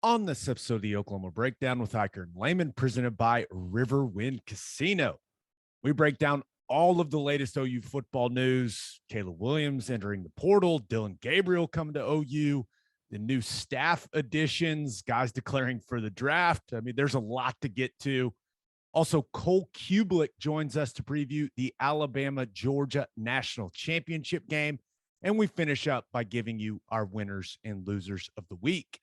On this episode of the Oklahoma Breakdown with Ikard and Lehman, presented by Riverwind Casino, we break down all of the latest OU football news. Caleb Williams entering the portal, Dillon Gabriel coming to OU, the new staff additions, guys declaring for the draft. I mean, there's a lot to get to. Also, Cole Cubelic joins us to preview the Alabama-Georgia National Championship game. And we finish up by giving you our winners and losers of the week.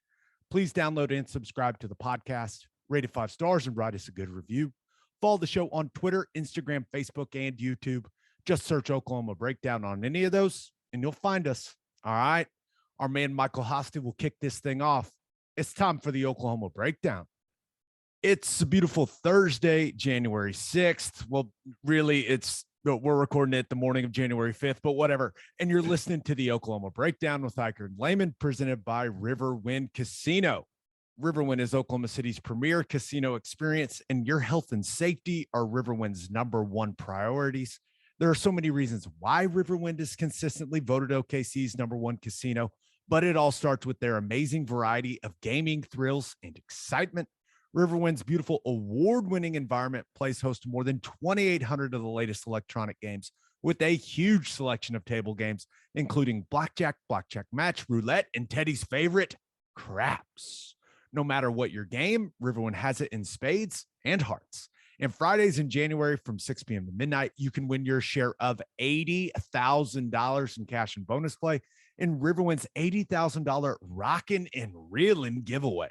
Please download and subscribe to the podcast, rate it 5 stars, and write us a good review. Follow the show on Twitter, Instagram, Facebook, and YouTube. Just search Oklahoma Breakdown on any of those, and you'll find us. All right. Our man Michael Hosty will kick this thing off. It's time for the Oklahoma Breakdown. It's a beautiful Thursday, January 6th. Well, really, we're recording it the morning of January 5th, but whatever. And you're listening to the Oklahoma Breakdown with Ikard and Lehman, presented by Riverwind Casino. Riverwind is Oklahoma City's premier casino experience, and your health and safety are Riverwind's #1 priorities. There are so many reasons why Riverwind is consistently voted OKC's #1 casino, but it all starts with their amazing variety of gaming, thrills, and excitement. Riverwind's beautiful award-winning environment plays host to more than 2,800 of the latest electronic games with a huge selection of table games, including blackjack, blackjack match, roulette, and Teddy's favorite, craps. No matter what your game, Riverwind has it in spades and hearts. And Fridays in January from 6 p.m. to midnight, you can win your share of $80,000 in cash and bonus play in Riverwind's $80,000 Rockin' and Reelin' giveaway.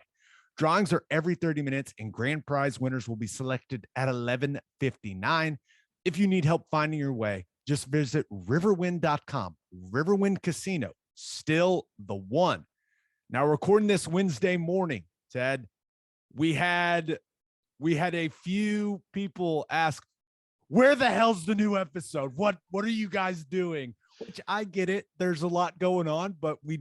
Drawings are every 30 minutes, and grand prize winners will be selected at 11:59. If you need help finding your way, just visit riverwind.com. Riverwind Casino, still the one. Now, recording this Wednesday morning, Ted, we had a few people ask, where the hell's the new episode? What are you guys doing? Which I get it. There's a lot going on, but we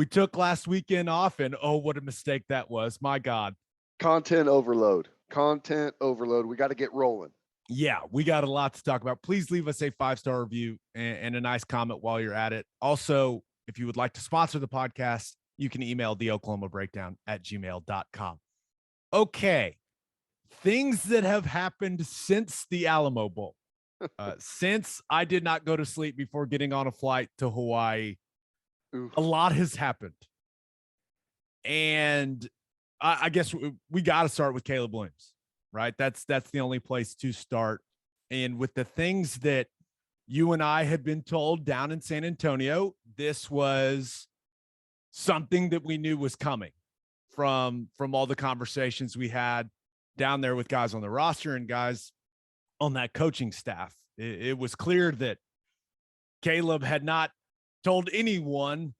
took last weekend off, and oh, what a mistake that was. My God. Content overload. We got to get rolling. Yeah, we got a lot to talk about. Please leave us a 5-star review and a nice comment while you're at it. Also, if you would like to sponsor the podcast, you can email the Oklahoma Breakdown at gmail.com. Okay. Things that have happened since the Alamo Bowl. Since I did not go to sleep before getting on a flight to Hawaii, Oof. a lot has happened. And I guess we got to start with Caleb Williams, right? That's the only place to start. And with the things that you and I had been told down in San Antonio, this was something that we knew was coming from all the conversations we had down there with guys on the roster and guys on that coaching staff. It was clear that Caleb had not told anyone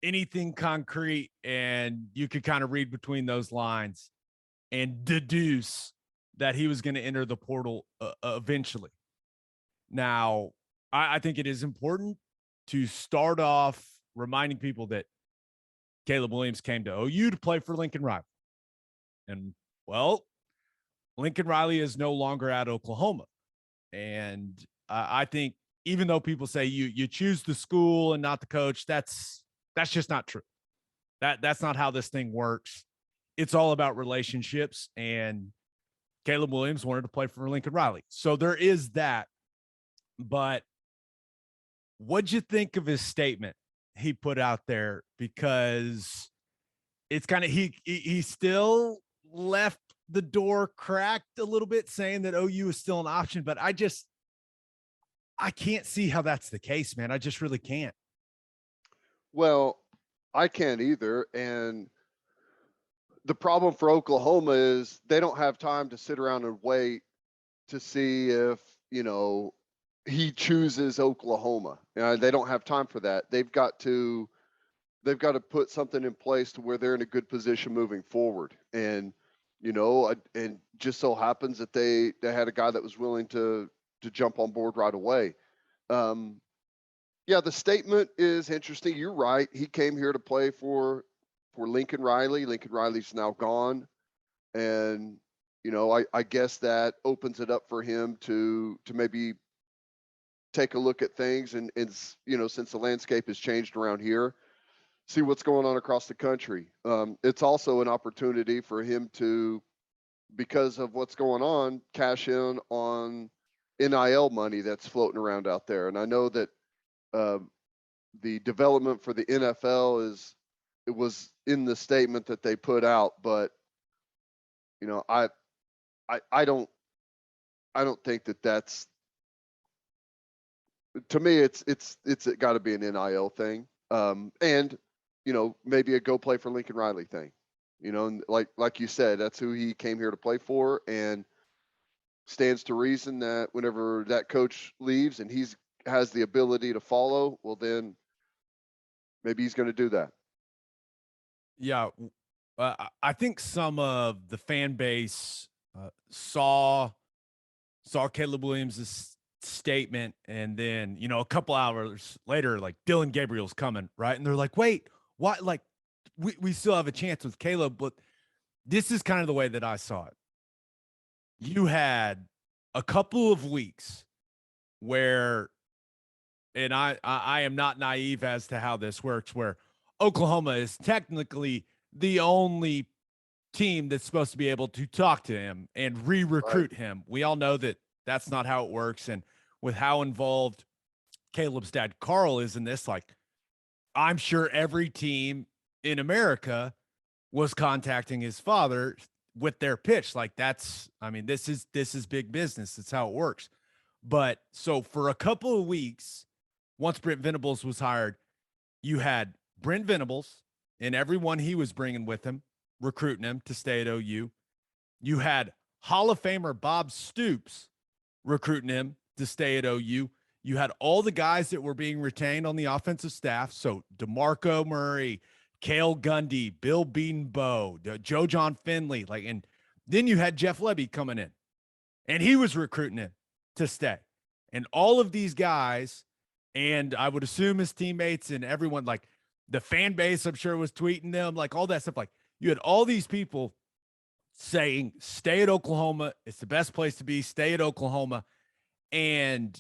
anything concrete, and you could kind of read between those lines and deduce that he was going to enter the portal eventually. Now, I think it is important to start off reminding people that Caleb Williams came to OU to play for Lincoln Riley. And, well, Lincoln Riley is no longer at Oklahoma. And I think even though people say you choose the school and not the coach, that's just not true. That's not how this thing works. It's all about relationships, and Caleb Williams wanted to play for Lincoln Riley. So there is that. But what'd you think of his statement he put out there? Because it's kind of he still left the door cracked a little bit, saying that OU is still an option, but I can't see how that's the case, man. I just really can't. Well, I can't either. And the problem for Oklahoma is they don't have time to sit around and wait to see if, he chooses Oklahoma. They don't have time for that. They've got to put something in place to where they're in a good position moving forward. And, and just so happens that they had a guy that was willing to jump on board right away. Yeah, the statement is interesting. You're right. He came here to play for Lincoln Riley. Lincoln Riley's now gone. And, I guess that opens it up for him to maybe take a look at things and since the landscape has changed around here, see what's going on across the country. It's also an opportunity for him to, because of what's going on, cash in on NIL money that's floating around out there. And I know that uh, the development for the NFL it was in the statement that they put out, but I don't think that that's, to me, it's got to be an NIL thing. And maybe a go play for Lincoln Riley thing. And like you said, that's who he came here to play for, and stands to reason that whenever that coach leaves and has the ability to follow, well, then maybe he's going to do that. Yeah. I think some of the fan base saw Caleb Williams' statement, and then, a couple hours later, like, Dillon Gabriel's coming, right? And they're like, wait, what? Like, we still have a chance with Caleb, but this is kind of the way that I saw it. You had a couple of weeks where, and I am not naive as to how this works, where Oklahoma is technically the only team that's supposed to be able to talk to him and re-recruit him. We all know that that's not how it works. And with how involved Caleb's dad, Carl, is in this, like, I'm sure every team in America was contacting his father with their pitch. Like, this is big business. That's how it works. But so for a couple of weeks, once Brent Venables was hired, you had Brent Venables and everyone he was bringing with him, recruiting him to stay at OU. You had Hall of Famer Bob Stoops recruiting him to stay at OU. You had all the guys that were being retained on the offensive staff. So DeMarco Murray, Cale Gundy, Bill Beatonbow, Joe John Finley, and then you had Jeff Lebby coming in, and he was recruiting him to stay. And all of these guys, and I would assume his teammates and everyone, like the fan base, I'm sure, was tweeting them, like all that stuff. Like, you had all these people saying, stay at Oklahoma. It's the best place to be. Stay at Oklahoma. And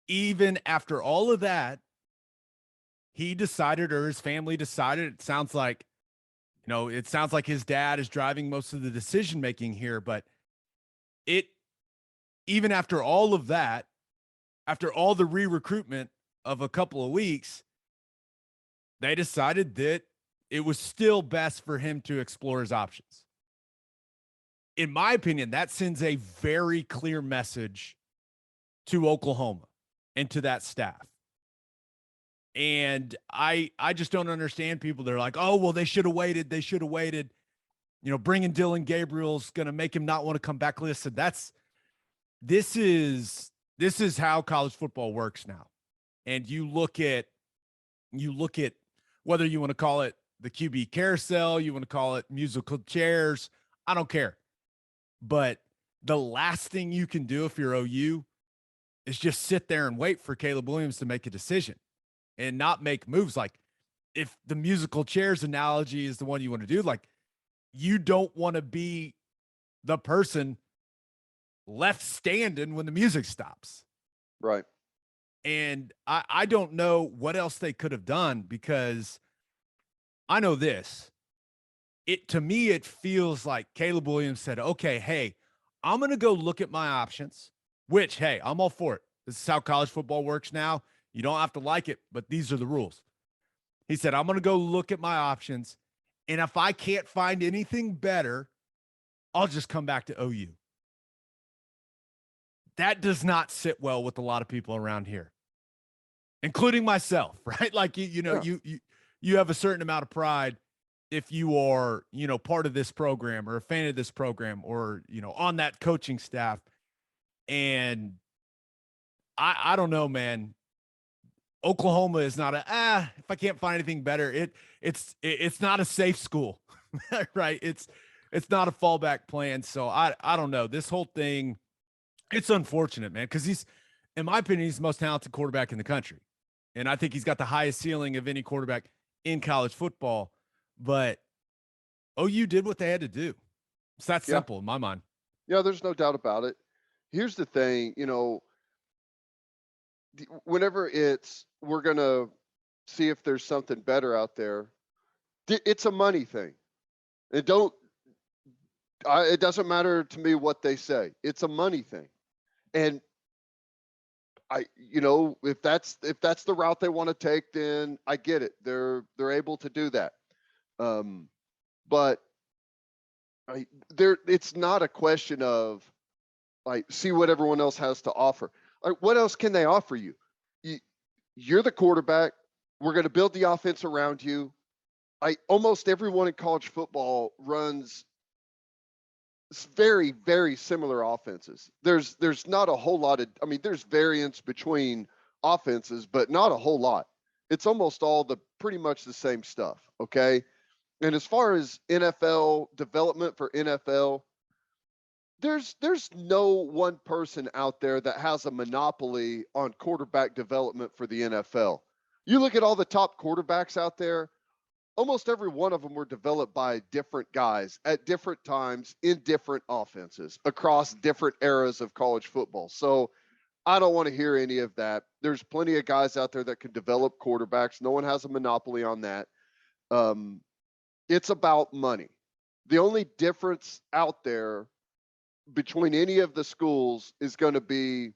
even after all of that, he decided, or his family decided, it sounds like his dad is driving most of the decision-making here, but even after all of that, after all the re-recruitment of a couple of weeks, they decided that it was still best for him to explore his options. In my opinion, that sends a very clear message to Oklahoma and to that staff. And I just don't understand people that are like, oh, well, they should have waited. They should have waited. Bringing Dillon Gabriel's going to make him not want to come back. Listen, this is how college football works now. And you look at whether you want to call it the QB carousel, you want to call it musical chairs, I don't care. But the last thing you can do if you're OU is just sit there and wait for Caleb Williams to make a decision and not make moves. Like, if the musical chairs analogy is the one you want to do, like, you don't want to be the person left standing when the music stops. Right. And I don't know what else they could have done, because I know this. To me, it feels like Caleb Williams said, okay, hey, I'm going to go look at my options, which, hey, I'm all for it. This is how college football works now. You don't have to like it, but these are the rules. He said, I'm going to go look at my options, and if I can't find anything better, I'll just come back to OU. That does not sit well with a lot of people around here, including myself, right? Like, you have a certain amount of pride if you are, part of this program or a fan of this program or, on that coaching staff. And I don't know, man. Oklahoma is not if I can't find anything better, it's not a safe school, right? It's not a fallback plan. So I don't know. This whole thing, it's unfortunate, man, because in my opinion, he's the most talented quarterback in the country. And I think he's got the highest ceiling of any quarterback in college football. But OU did what they had to do. It's that simple in my mind. Yeah, there's no doubt about it. Here's the thing, whenever we're going to see if there's something better out there. It's a money thing. It don't. It doesn't matter to me what they say. It's a money thing, and if that's the route they want to take, then I get it. They're able to do that. But it's not a question of like see what everyone else has to offer. Like, what else can they offer you? You're the quarterback. We're going to build the offense around you. Almost everyone in college football runs very, very similar offenses. There's not a whole lot of, there's variance between offenses, but not a whole lot. It's almost all pretty much the same stuff. Okay. And as far as NFL development for NFL, there's no one person out there that has a monopoly on quarterback development for the NFL. You look at all the top quarterbacks out there, almost every one of them were developed by different guys at different times in different offenses across different eras of college football. So I don't want to hear any of that. There's plenty of guys out there that can develop quarterbacks. No one has a monopoly on that. It's about money. The only difference out there between any of the schools is going to be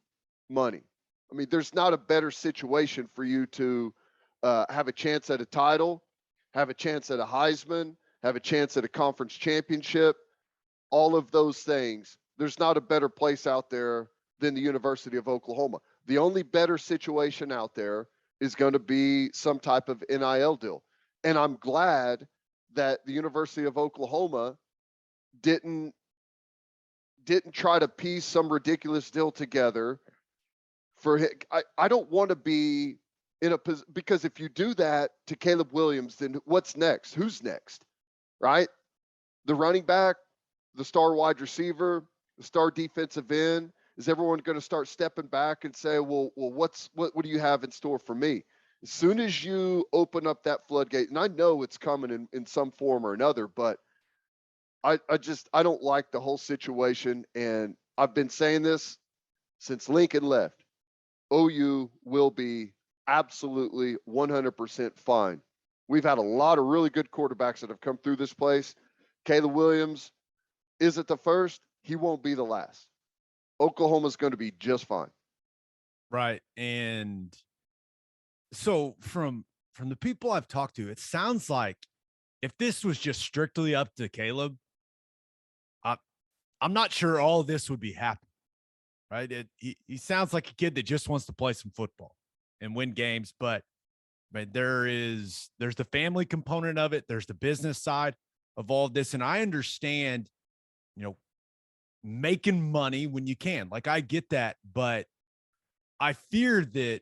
money. There's not a better situation for you to have a chance at a title, have a chance at a Heisman, have a chance at a conference championship, all of those things. There's not a better place out there than the University of Oklahoma. The only better situation out there is going to be some type of NIL deal. And I'm glad that the University of Oklahoma didn't try to piece some ridiculous deal together for him. I don't want to be in a position, because if you do that to Caleb Williams, then what's next? Who's next? Right? The running back, the star wide receiver, the star defensive end. Is everyone going to start stepping back and say, well, what do you have in store for me? As soon as you open up that floodgate, and I know it's coming in some form or another, but I don't like the whole situation. And I've been saying this since Lincoln left. OU will be absolutely 100% fine. We've had a lot of really good quarterbacks that have come through this place. Caleb Williams isn't the first. He won't be the last. Oklahoma's going to be just fine. Right. And so from the people I've talked to, it sounds like if this was just strictly up to Caleb, I'm not sure all of this would be happening. Right. He sounds like a kid that just wants to play some football and win games, but there's the family component of it. There's the business side of all of this. And I understand, making money when you can, like, I get that, but I fear that,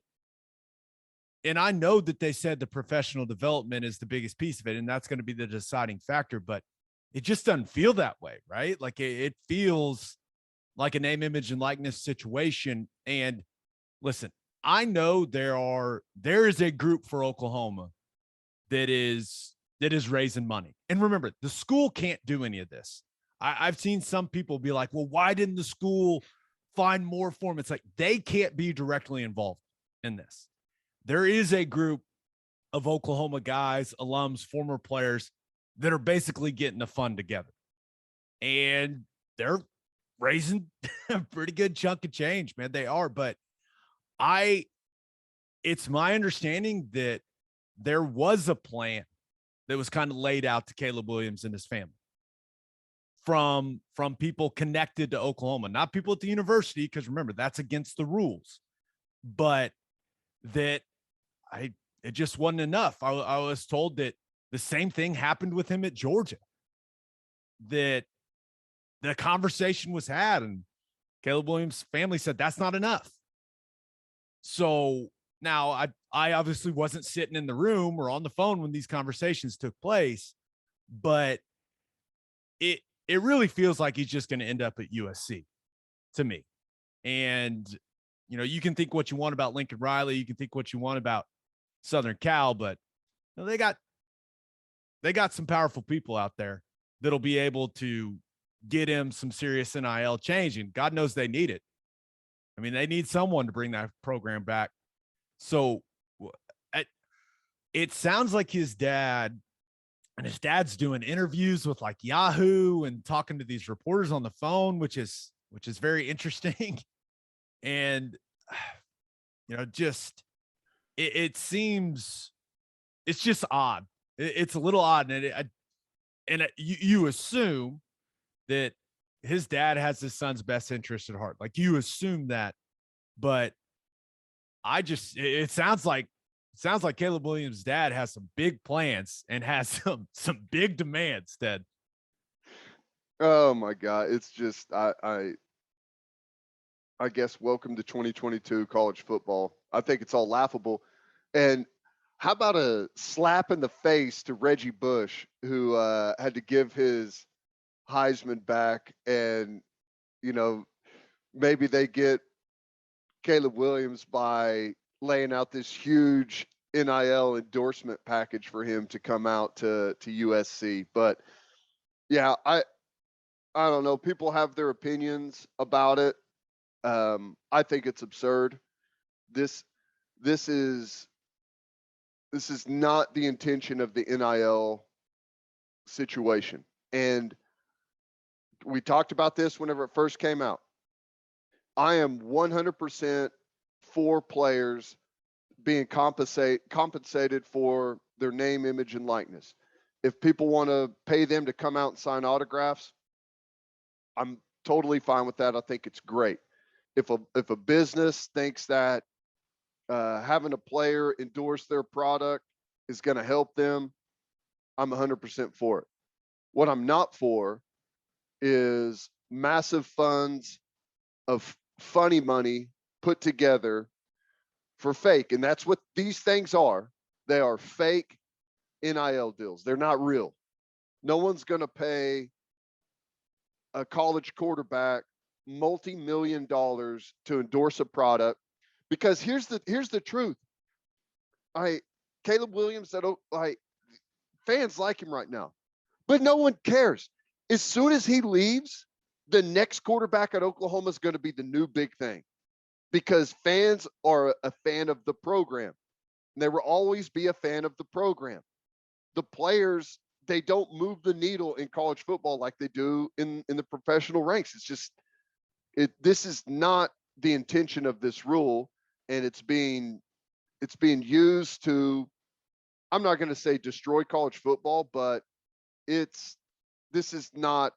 and I know that they said the professional development is the biggest piece of it, and that's going to be the deciding factor, but it just doesn't feel that way, right? Like it feels like a name, image, and likeness situation. And listen, I know there is a group for Oklahoma that is raising money. And remember, the school can't do any of this. I've seen some people be like, well, why didn't the school find more for them? It's like they can't be directly involved in this. There is a group of Oklahoma guys, alums, former players that are basically getting a fund together. And they're raising a pretty good chunk of change, man. They are. But it's my understanding that there was a plan that was kind of laid out to Caleb Williams and his family from people connected to Oklahoma, not people at the university, because remember, that's against the rules, but that it just wasn't enough. I was told that the same thing happened with him at Georgia, that the conversation was had and Caleb Williams' family said that's not enough. So now I obviously wasn't sitting in the room or on the phone when these conversations took place, but it really feels like he's just going to end up at USC to me. And, you can think what you want about Lincoln Riley. You can think what you want about Southern Cal, but they got some powerful people out there that'll be able to get him some serious NIL change. And God knows they need it. They need someone to bring that program back. So it sounds like his dad's doing interviews with like Yahoo and talking to these reporters on the phone, which is very interesting. And just it seems it's just odd. It's a little odd, and you assume that his dad has his son's best interest at heart. Like you assume that, but it sounds like Caleb Williams' dad has some big plans and has some big demands, Ted. Oh my God. It's just I guess welcome to 2022 college football. I think it's all laughable. And how about a slap in the face to Reggie Bush, who had to give his Heisman back, and maybe they get Caleb Williams by laying out this huge NIL endorsement package for him to come out to USC. But yeah, I don't know. People have their opinions about it. I think it's absurd. This is not the intention of the NIL situation. And we talked about this whenever it first came out. I am 100% for players being compensated for their name, image, and likeness. If people want to pay them to come out and sign autographs, I'm totally fine with that. I think it's great. If a business thinks that having a player endorse their product is going to help them, I'm 100% for it. What I'm not for is massive funds of funny money put together for fake. And that's what these things are. They are fake NIL deals. They're not real. No one's going to pay a college quarterback multi-million dollars to endorse a product, because here's the truth. Caleb Williams, fans like him right now, but no one cares. As soon as he leaves, the next quarterback at Oklahoma is going to be the new big thing, because fans are a fan of the program. And they will always be a fan of the program. The players, they don't move the needle in college football like they do in the professional ranks. It's just, this is not the intention of this rule, and it's being used to, I'm not going to say destroy college football, but this is not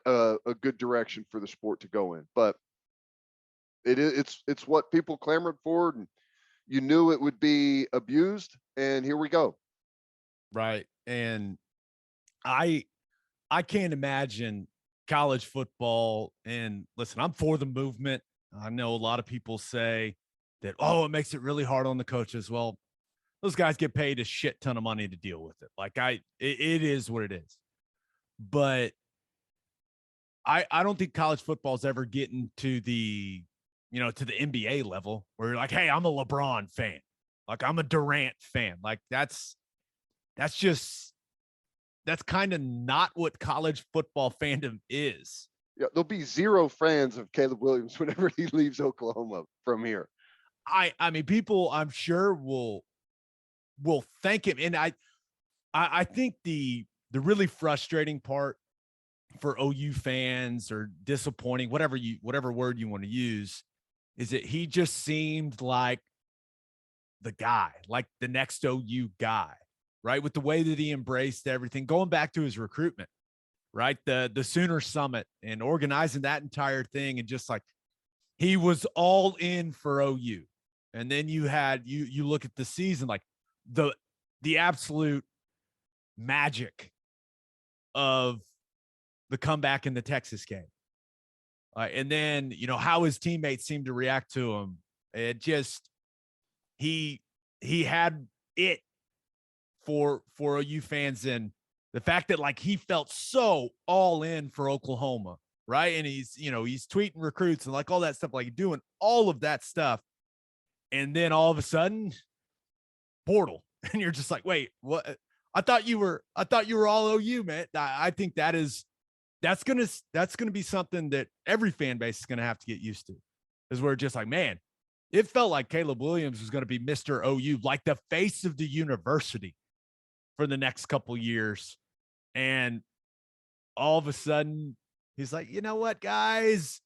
a good direction for the sport to go in. But it's what people clamored for, and you knew it would be abused, and here we go. Right. And I can't imagine college football. And listen, I'm for the movement. I know a lot of people say that, it makes it really hard on the coaches. Well, those guys get paid a shit ton of money to deal with it. Like it is what it is. But I don't think college football is ever getting to the NBA level where you're like, hey, I'm a LeBron fan. Like I'm a Durant fan. Like that's kind of not what college football fandom is. Yeah, there'll be zero fans of Caleb Williams whenever he leaves Oklahoma from here. I mean, people I'm sure will thank him. And I think the really frustrating part for OU fans, or disappointing, whatever word you want to use, is that he just seemed like the guy, like the next OU guy, right? With the way that he embraced everything, going back to his recruitment, right? The Sooner Summit and organizing that entire thing. And just like, he was all in for OU. And then you look at the season, like the absolute magic of the comeback in the Texas game. And then, how his teammates seemed to react to him. It just, he had it for OU fans. And the fact that like he felt so all in for Oklahoma, right? And he's tweeting recruits and like all that stuff, like doing all of that stuff. And then all of a sudden, portal. And you're just like, wait, what? I thought you were all OU, man. I think that's gonna be something that every fan base is gonna have to get used to, is where it's just like, man, it felt like Caleb Williams was going to be Mr. OU, like the face of the university for the next couple years. And all of a sudden, he's like, you know what, guys?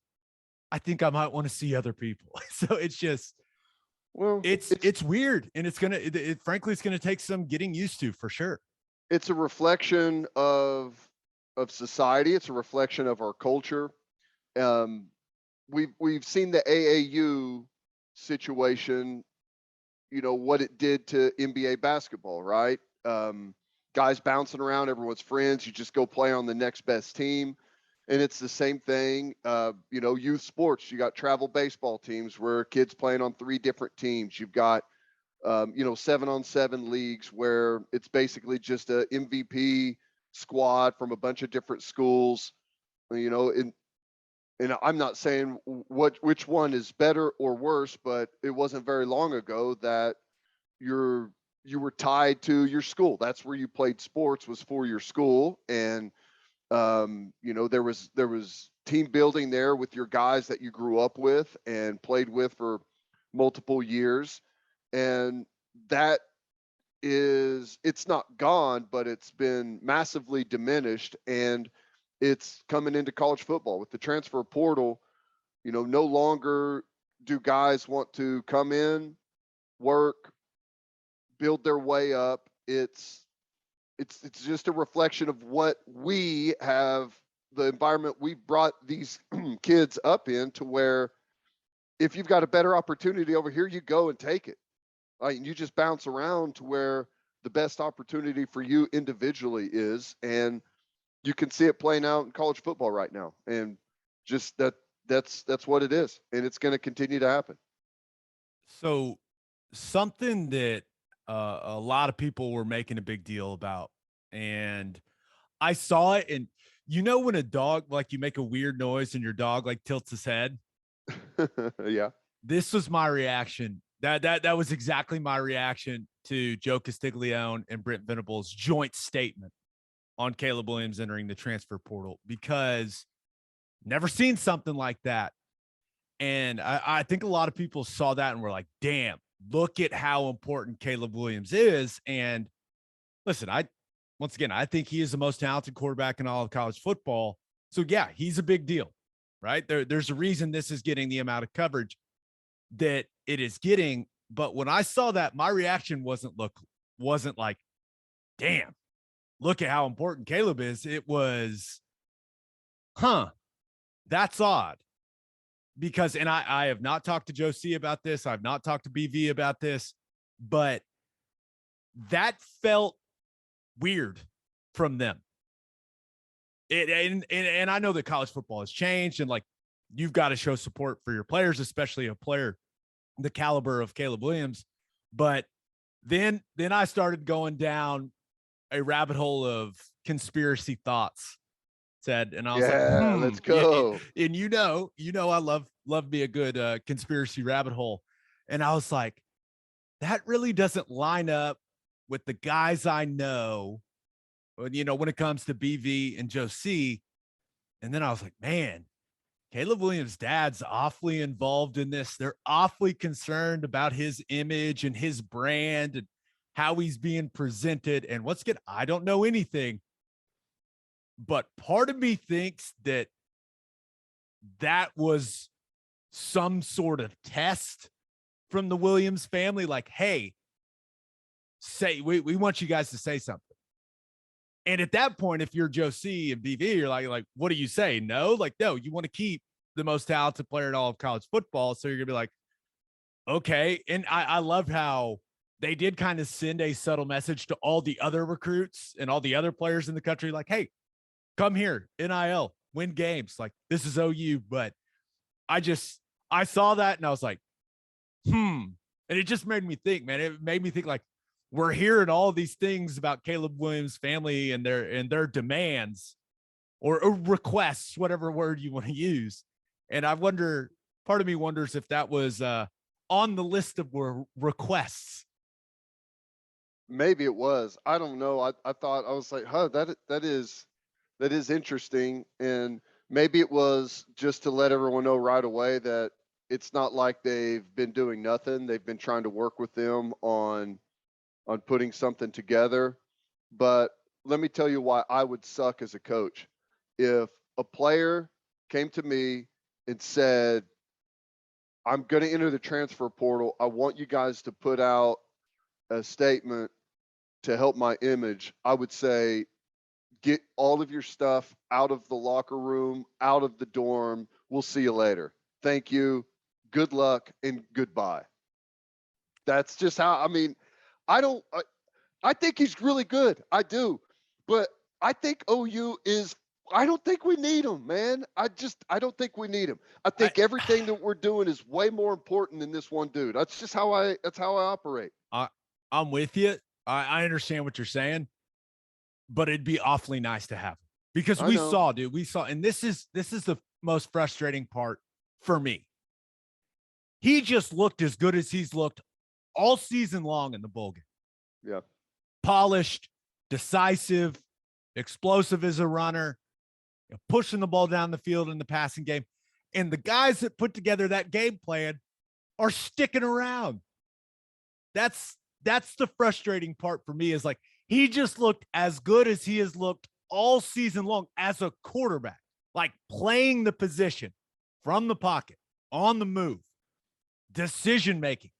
I think I might want to see other people. So it's just, Well, it's weird. And frankly, it's going to take some getting used to for sure. it's a reflection of society. It's a reflection of our culture. We've seen the AAU situation, what it did to NBA basketball, right? Guys bouncing around, everyone's friends. You just go play on the next best team. And it's the same thing, youth sports. You got travel baseball teams where kids playing on 3 different teams. You've got, 7-on-7 leagues where it's basically just a MVP squad from a bunch of different schools, and I'm not saying which one is better or worse, but it wasn't very long ago that you were tied to your school. That's where you played sports, was for your school. And there was team building there with your guys that you grew up with and played with for multiple years. And that it's not gone, but it's been massively diminished. And it's coming into college football with the transfer portal. No longer do guys want to come in, work, build their way up. It's just a reflection of what we have, the environment we brought these kids up in, to where if you've got a better opportunity over here, you go and take it. You just bounce around to where the best opportunity for you individually is. And you can see it playing out in college football right now. And just that's what it is. And it's going to continue to happen. So something that a lot of people were making a big deal about, and I saw it. And when a dog, like, you make a weird noise and your dog like tilts his head. Yeah. This was my reaction. That was exactly my reaction to Joe Castiglione and Brent Venables' joint statement on Caleb Williams entering the transfer portal, because never seen something like that. And I think a lot of people saw that and were like, damn, look at how important Caleb Williams is. And listen, I think he is the most talented quarterback in all of college football. So yeah, he's a big deal, right? There's a reason this is getting the amount of coverage that it is getting. But when I saw that, my reaction wasn't like, damn, look at how important Caleb is. It was, that's odd. Because, and I have not talked to Joe C about this. I've not talked to BV about this, but that felt weird from them. And I know that college football has changed, and like, you've got to show support for your players, especially a player the caliber of Caleb Williams. But then I started going down a rabbit hole of conspiracy thoughts, Ted, and I was like, let's go. And I love me a good conspiracy rabbit hole. And I was like, that really doesn't line up with the guys I know, when it comes to BV and Joe C. And then I was like, man, Caleb Williams' dad's awfully involved in this. They're awfully concerned about his image and his brand and how he's being presented. And I don't know anything, but part of me thinks that was some sort of test from the Williams family. Like, hey, we want you guys to say something. And at that point, if you're Joe C and BV, you're like, what do you say? No, you want to keep the most talented player in all of college football. So you're gonna be like, okay. And I love how they did kind of send a subtle message to all the other recruits and all the other players in the country. Like, hey, come here, NIL, win games. Like, this is OU. But I saw that and I was like, and it just made me think, man. It made me think, like, we're hearing all these things about Caleb Williams' family and their demands or requests, whatever word you want to use. And part of me wonders if that was on the list of requests. Maybe it was. I don't know. I thought, I was like, that is interesting. And maybe it was just to let everyone know right away that it's not like they've been doing nothing. They've been trying to work with them on putting something together. But let me tell you why I would suck as a coach. If a player came to me and said, I'm going to enter the transfer portal. I want you guys to put out a statement to help my image. I would say, get all of your stuff out of the locker room, out of the dorm. We'll see you later. Thank you. Good luck and goodbye. That's just how, I mean, I think he's really good. I do. But I think OU is, I don't think we need him, man. I don't think we need him. I think everything that we're doing is way more important than this one dude. That's how I operate. I'm with you. I understand what you're saying, but it'd be awfully nice to have him because we saw, and this is the most frustrating part for me. He just looked as good as he's looked all season long in the bowl game. Yeah. Polished, decisive, explosive as a runner, pushing the ball down the field in the passing game. And the guys that put together that game plan are sticking around. That's the frustrating part for me, is like, he just looked as good as he has looked all season long as a quarterback, like playing the position from the pocket, on the move, decision-making,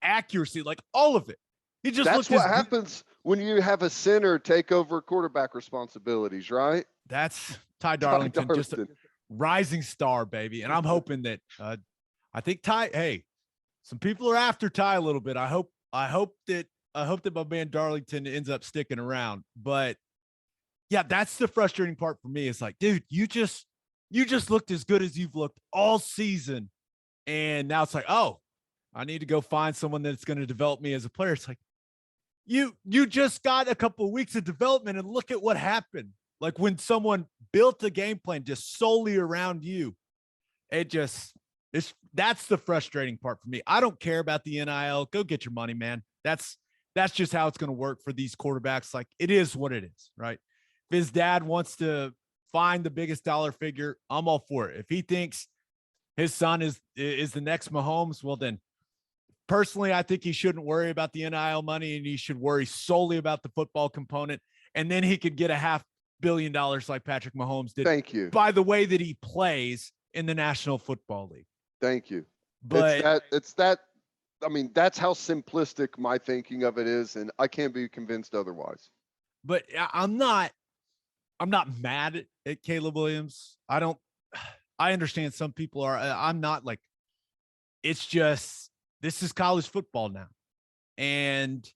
accuracy, like all of it. He just That's what happens when you have a center take over quarterback responsibilities, right? That's Ty Darlington, just a rising star, baby. And I'm hoping that I think Ty, hey, some people are after Ty a little bit. I hope that my man Darlington ends up sticking around. But yeah, that's the frustrating part for me. It's like, dude, you just looked as good as you've looked all season. And now it's like, oh, I need to go find someone that's going to develop me as a player. It's like, you just got a couple of weeks of development, and look at what happened. Like, when someone built a game plan just solely around you, that's the frustrating part for me. I don't care about the NIL. Go get your money, man. That's just how it's going to work for these quarterbacks. Like, it is what it is, right? If his dad wants to find the biggest dollar figure, I'm all for it. If he thinks his son is the next Mahomes, well, then personally, I think he shouldn't worry about the NIL money, and he should worry solely about the football component. And then he could get $500 million like Patrick Mahomes did. Thank you. By the way that he plays in the National Football League. Thank you. But it's that. I mean, that's how simplistic my thinking of it is, and I can't be convinced otherwise. But I'm not mad at Caleb Williams. I understand some people are. I'm not, like, it's just, this is college football now. And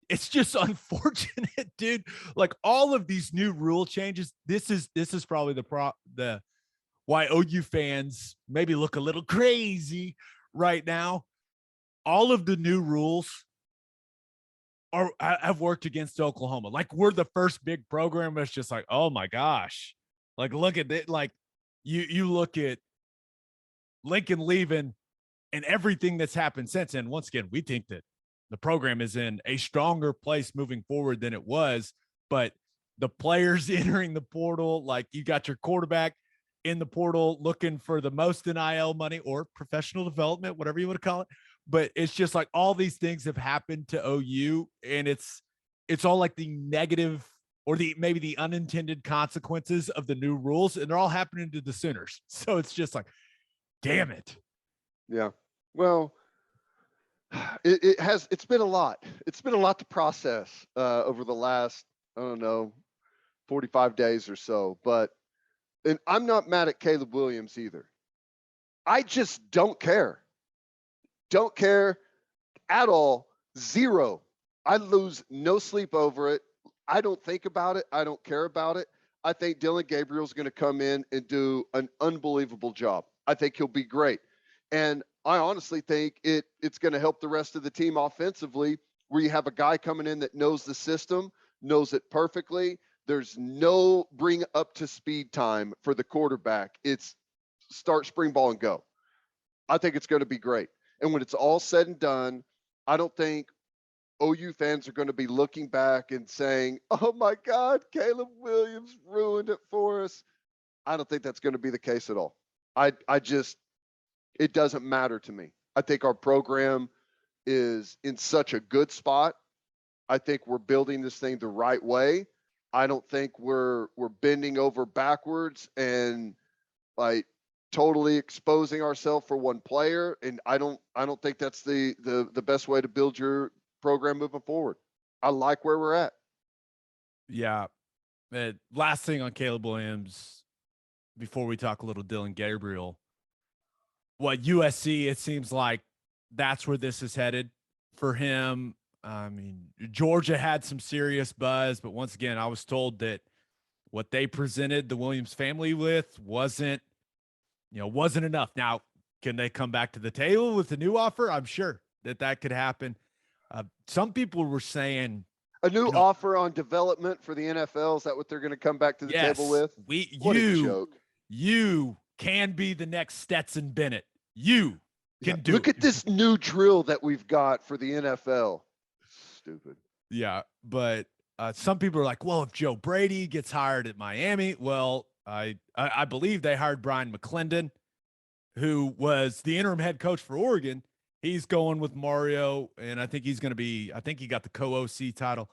it's just unfortunate, dude. Like, all of these new rule changes, this is probably the why OU fans maybe look a little crazy right now. All of the new rules have worked against Oklahoma. Like, we're the first big program that's just like, oh my gosh. Like, look at it. Like, you look at Lincoln leaving and everything that's happened since. And once again, we think that the program is in a stronger place moving forward than it was. But the players entering the portal, like, you got your quarterback in the portal looking for the most NIL money or professional development, whatever you want to call it. But it's just like, all these things have happened to OU, and it's all like the negative, or maybe the unintended consequences of the new rules, and they're all happening to the Sooners. So it's just like, damn it. Yeah. Well, it's been a lot. It's been a lot to process over the last, I don't know, 45 days or so. And I'm not mad at Caleb Williams either. I just don't care. Don't care at all. Zero. I lose no sleep over it. I don't think about it. I don't care about it. I think Dillon Gabriel's going to come in and do an unbelievable job. I think he'll be great. And I honestly think it's going to help the rest of the team offensively, where you have a guy coming in that knows the system, knows it perfectly. There's no bring up to speed time for the quarterback. It's start spring ball and go. I think it's going to be great. And when it's all said and done, I don't think OU fans are going to be looking back and saying, oh my God, Caleb Williams ruined it for us. I don't think that's going to be the case at all. It doesn't matter to me. I think our program is in such a good spot. I think we're building this thing the right way. I don't think we're bending over backwards and like totally exposing ourselves for one player. And I don't think that's the best way to build your program moving forward. I like where we're at. Yeah. Last thing on Caleb Williams before we talk a little Dillon Gabriel. What USC, it seems like that's where this is headed for him. I mean, Georgia had some serious buzz, but once again, I was told that what they presented the Williams family with wasn't enough. Now, can they come back to the table with a new offer? I'm sure that could happen. Some people were saying a new offer on development for the NFL. Is that what they're going to come back to the table with? What a joke. You can be the next Stetson Bennett. You can do. Look at this new drill that we've got for the NFL. Stupid. Yeah, but some people are like, well, if Joe Brady gets hired at Miami, well, I believe they hired Brian McClendon, who was the interim head coach for Oregon. He's going with Mario, and I think he's going to be – I think he got the co-OC title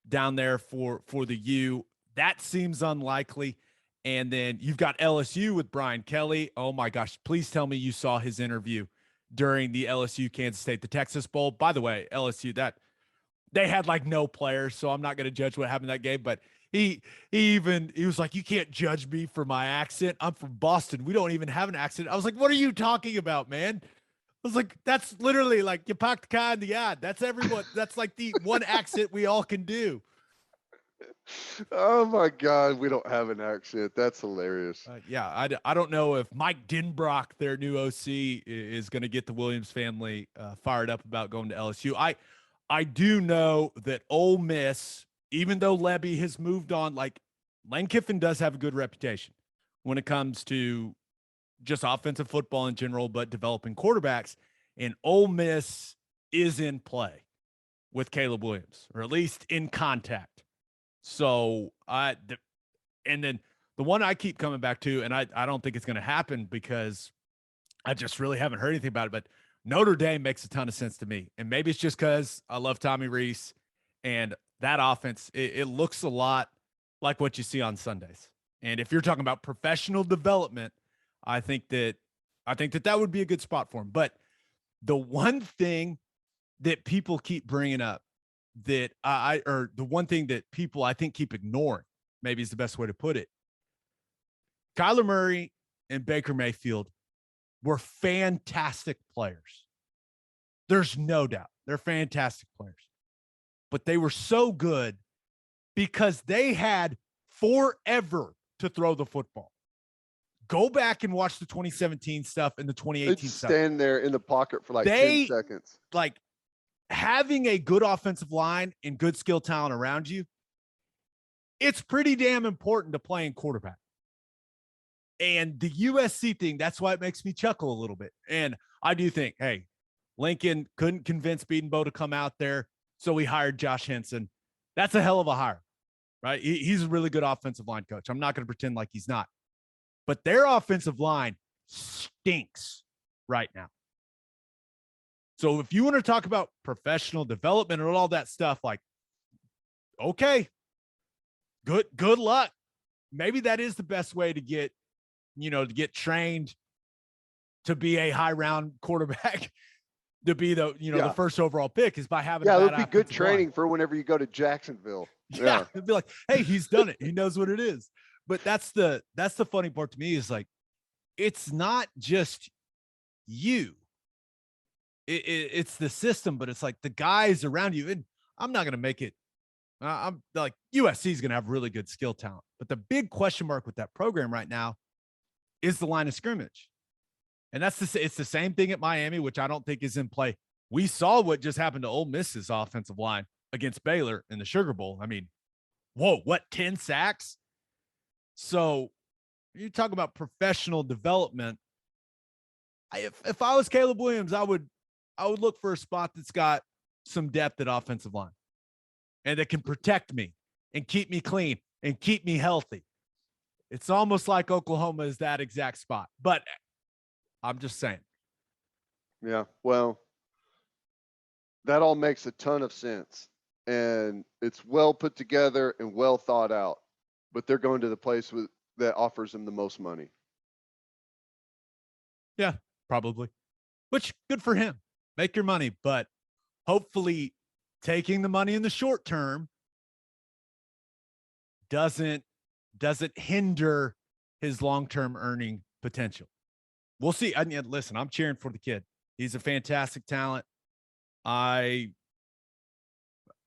down there for the U. That seems unlikely. And then you've got LSU with Brian Kelly. Oh, my gosh. Please tell me you saw his interview during the LSU Kansas State, the Texas Bowl. By the way, LSU, they had like no players, so I'm not going to judge what happened in that game. But he was like, you can't judge me for my accent. I'm from Boston. We don't even have an accent. I was like, what are you talking about, man? I was like, that's literally like you pack the car in the yard. That's everyone. That's like the one accent we all can do. Oh my God, we don't have an accent. That's hilarious. Yeah, I don't know if Mike Denbrock, their new OC, is going to get the Williams family fired up about going to LSU. I do know that Ole Miss, even though Lebby has moved on, like Lane Kiffin does have a good reputation when it comes to just offensive football in general, but developing quarterbacks. And Ole Miss is in play with Caleb Williams, or at least in contact. So and then the one I keep coming back to, and I don't think it's going to happen because I just really haven't heard anything about it, but Notre Dame makes a ton of sense to me. And maybe it's just because I love Tommy Rees and that offense. It looks a lot like what you see on Sundays. And if you're talking about professional development, I think that would be a good spot for him. But the one thing that people keep bringing up that the one thing that people I think keep ignoring, maybe is the best way to put it. Kyler Murray and Baker Mayfield were fantastic players. There's no doubt. They're fantastic players. But they were so good because they had forever to throw the football. Go back and watch the 2017 stuff and the 2018 stuff. Stand there in the pocket for like 10 seconds. Like having a good offensive line and good skill talent around you, it's pretty damn important to playing quarterback. And the USC thing, that's why it makes me chuckle a little bit. And I do think, hey, Lincoln couldn't convince Beatonbow to come out there, so we hired Josh Henson. That's a hell of a hire, right? He's a really good offensive line coach. I'm not going to pretend like he's not. But their offensive line stinks right now. So if you want to talk about professional development and all that stuff, like, okay, good luck. Maybe that is the best way to get trained to be a high round quarterback, to be the first overall pick, is by having it would be good training for whenever you go to Jacksonville. Yeah. It'd be like, hey, he's done it. He knows what it is. But that's the funny part to me, is like, it's not just you. It's the system, but it's like the guys around you. And I'm not going to make it. I'm like, USC is going to have really good skill talent. But the big question mark with that program right now is the line of scrimmage. And it's the same thing at Miami, which I don't think is in play. We saw what just happened to Ole Miss's offensive line against Baylor in the Sugar Bowl. I mean, whoa, what, 10 sacks? So you talk about professional development. If I was Caleb Williams, I would look for a spot that's got some depth at offensive line and that can protect me and keep me clean and keep me healthy. It's almost like Oklahoma is that exact spot. But I'm just saying, Yeah. Well, that all makes a ton of sense. And it's well put together and well thought out. But they're going to the place that offers them the most money. Yeah, probably. Which good for him. Make your money, but hopefully taking the money in the short term doesn't hinder his long-term earning potential. We'll see. I mean, listen, I'm cheering for the kid. He's a fantastic talent. I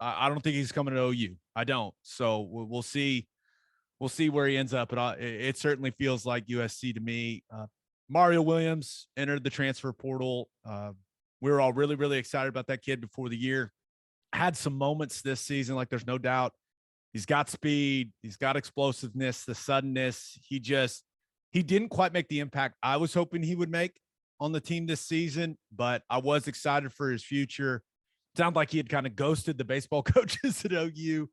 don't think he's coming to OU. I don't. So we'll see. We'll see where he ends up. But it certainly feels like USC to me. Mario Williams entered the transfer portal. We were all really, really excited about that kid before the year. Had some moments this season, like there's no doubt. He's got speed. He's got explosiveness, the suddenness. He didn't quite make the impact I was hoping he would make on the team this season, but I was excited for his future. Sounds like he had kind of ghosted the baseball coaches at OU.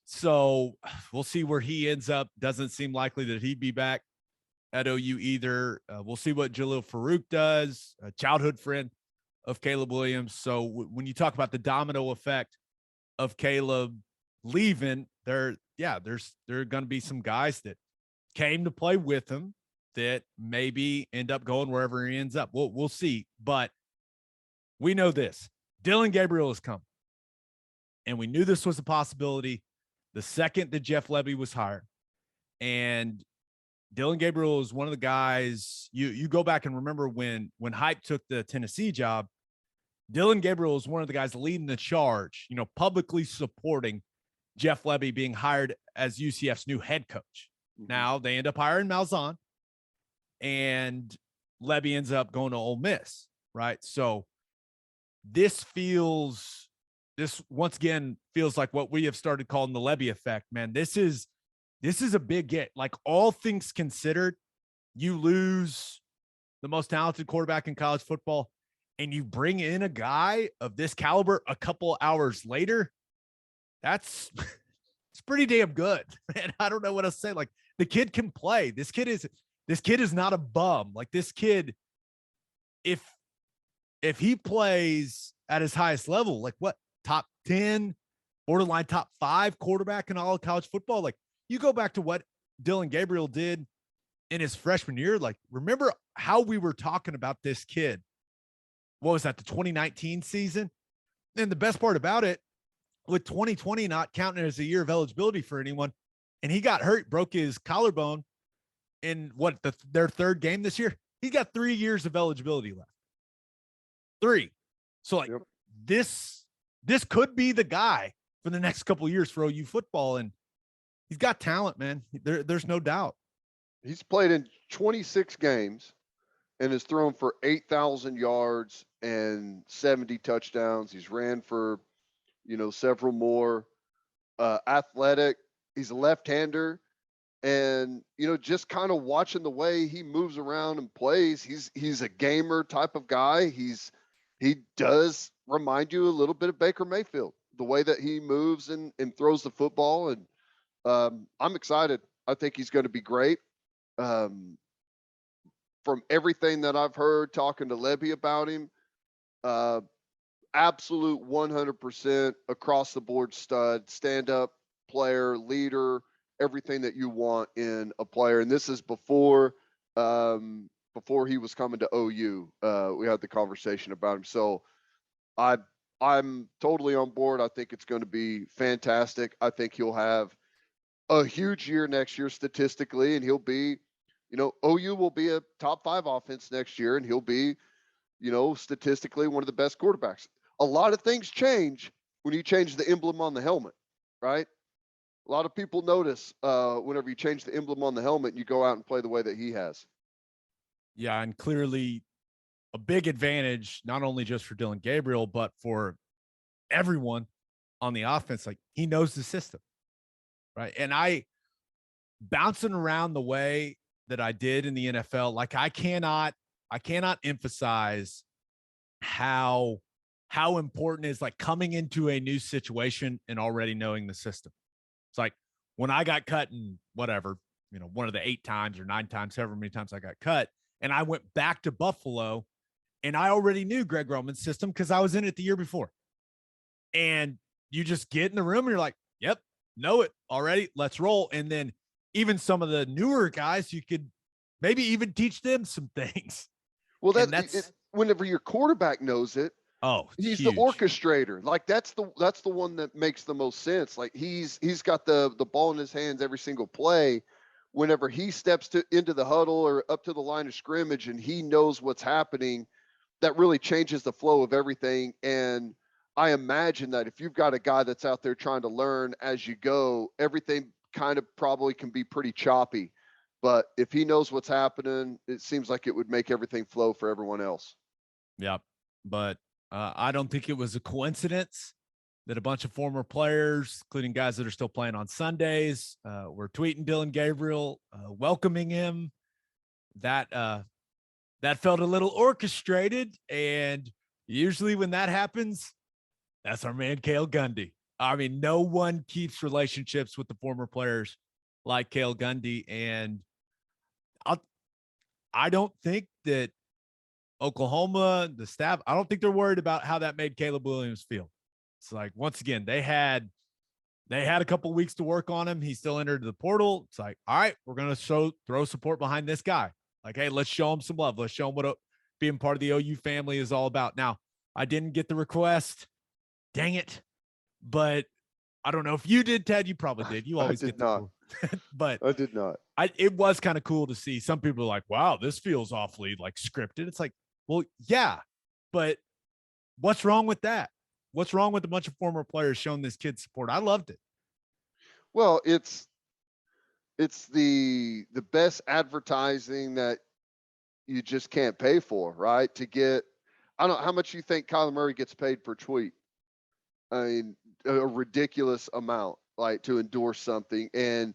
So we'll see where he ends up. Doesn't seem likely that he'd be back at OU either. We'll see what Jalil Farouk does, a childhood friend of Caleb Williams. So when you talk about the domino effect of Caleb leaving, there's going to be some guys that came to play with him that maybe end up going wherever he ends up. We'll see. But we know this. Dillon Gabriel has come. And we knew this was a possibility the second that Jeff Lebby was hired. And Dillon Gabriel is one of the guys you go back and remember when Hype took the Tennessee job. Dillon Gabriel is one of the guys leading the charge, publicly supporting Jeff Lebby being hired as UCF's new head coach. Mm-hmm. Now they end up hiring Malzahn, and Lebby ends up going to Ole Miss, right? So this once again feels like what we have started calling the Lebby effect, man. This is a big get. Like, all things considered, you lose the most talented quarterback in college football and you bring in a guy of this caliber a couple hours later. It's pretty damn good, man. I don't know what else to say. Like, the kid can play. This kid is not a bum. Like, this kid, if he plays at his highest level, like what, top 10, borderline top 5 quarterback in all of college football. Like, you go back to what Dillon Gabriel did in his freshman year. Like, remember how we were talking about this kid. What was that, the 2019 season? And the best part about it, with 2020 not counting as a year of eligibility for anyone, and he got hurt, broke his collarbone in their third game this year. He's got 3 years of eligibility left. 3. So, like, yep. This could be the guy for the next couple of years for OU football, and he's got talent, man. There's no doubt. He's played in 26 games and has thrown for 8,000 yards and 70 touchdowns. He's ran for, several more. Athletic. He's a left-hander. And, just kind of watching the way he moves around and plays, he's a gamer type of guy. He does remind you a little bit of Baker Mayfield, the way that he moves and throws the football. And I'm excited. I think he's going to be great. From everything that I've heard talking to Lebby about him, absolute 100% across the board stud, stand-up player, leader, everything that you want in a player. And this is before he was coming to OU. We had the conversation about him. So I'm totally on board. I think it's going to be fantastic. I think he'll have a huge year next year statistically, and he'll be, OU will be a top 5 offense next year, and he'll be, statistically one of the best quarterbacks. A lot of things change when you change the emblem on the helmet, right? A lot of people notice whenever you change the emblem on the helmet and you go out and play the way that he has. Yeah, and clearly a big advantage, not only just for Dillon Gabriel, but for everyone on the offense. Like, he knows the system, right? And bouncing around the way that I did in the NFL, like, I cannot emphasize how important is, like, coming into a new situation and already knowing the system. It's like when I got cut in whatever, one of the 8 times or 9 times, however many times I got cut, and I went back to Buffalo And I already knew Greg Roman's system because I was in it the year before. And you just get in the room and you're like, yep, know it already. Let's roll. And then even some of the newer guys, you could maybe even teach them some things. Well, And that's whenever your quarterback knows it, he's huge. the orchestrator. Like that's the one that makes the most sense. Like he's got the ball in his hands every single play. Whenever he steps into the huddle or up to the line of scrimmage and he knows what's happening, that really changes the flow of everything. And I imagine that if you've got a guy that's out there trying to learn as you go, everything kind of probably can be pretty choppy. But if he knows what's happening, it seems like it would make everything flow for everyone else. Yep. But I don't think it was a coincidence that a bunch of former players, including guys that are still playing on Sundays, were tweeting Dillon Gabriel, welcoming him. That felt a little orchestrated. And usually when that happens, that's our man, Cale Gundy. I mean, no one keeps relationships with the former players like Cale Gundy. And I don't think that Oklahoma, the staff, I don't think they're worried about how that made Caleb Williams feel. It's like, once again, they had a couple weeks to work on him. He still entered the portal. It's like, all right, we're going to throw support behind this guy. Like, hey, let's show him some love. Let's show him what being part of the OU family is all about. Now, I didn't get the request. Dang it. But I don't know if you did, Ted. You probably did. You always get not. But I did not. It was kind of cool to see. Some people are like, wow, this feels awfully like scripted. It's like, well, yeah, but what's wrong with that? What's wrong with a bunch of former players showing this kid support? I loved it. Well, it's the best advertising that you just can't pay for, right? To get, I don't know how much you think Kyler Murray gets paid per tweet. I mean, a ridiculous amount, like to endorse something, and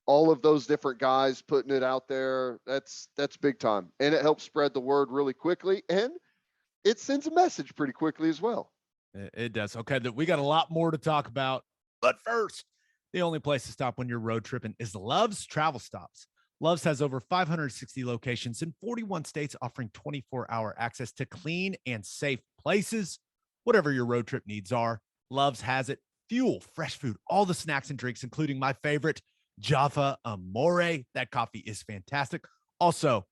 all of those different guys putting it out there. That's big time, and it helps spread the word really quickly, and it sends a message pretty quickly as well. It does. Okay, we got a lot more to talk about, but first, the only place to stop when you're road tripping is Love's Travel Stops. Love's has over 560 locations in 41 states, offering 24-hour access to clean and safe places. Whatever your road trip needs are, Love's has it. Fuel, fresh food, all the snacks and drinks, including my favorite, Java Amore. That coffee is fantastic. Also,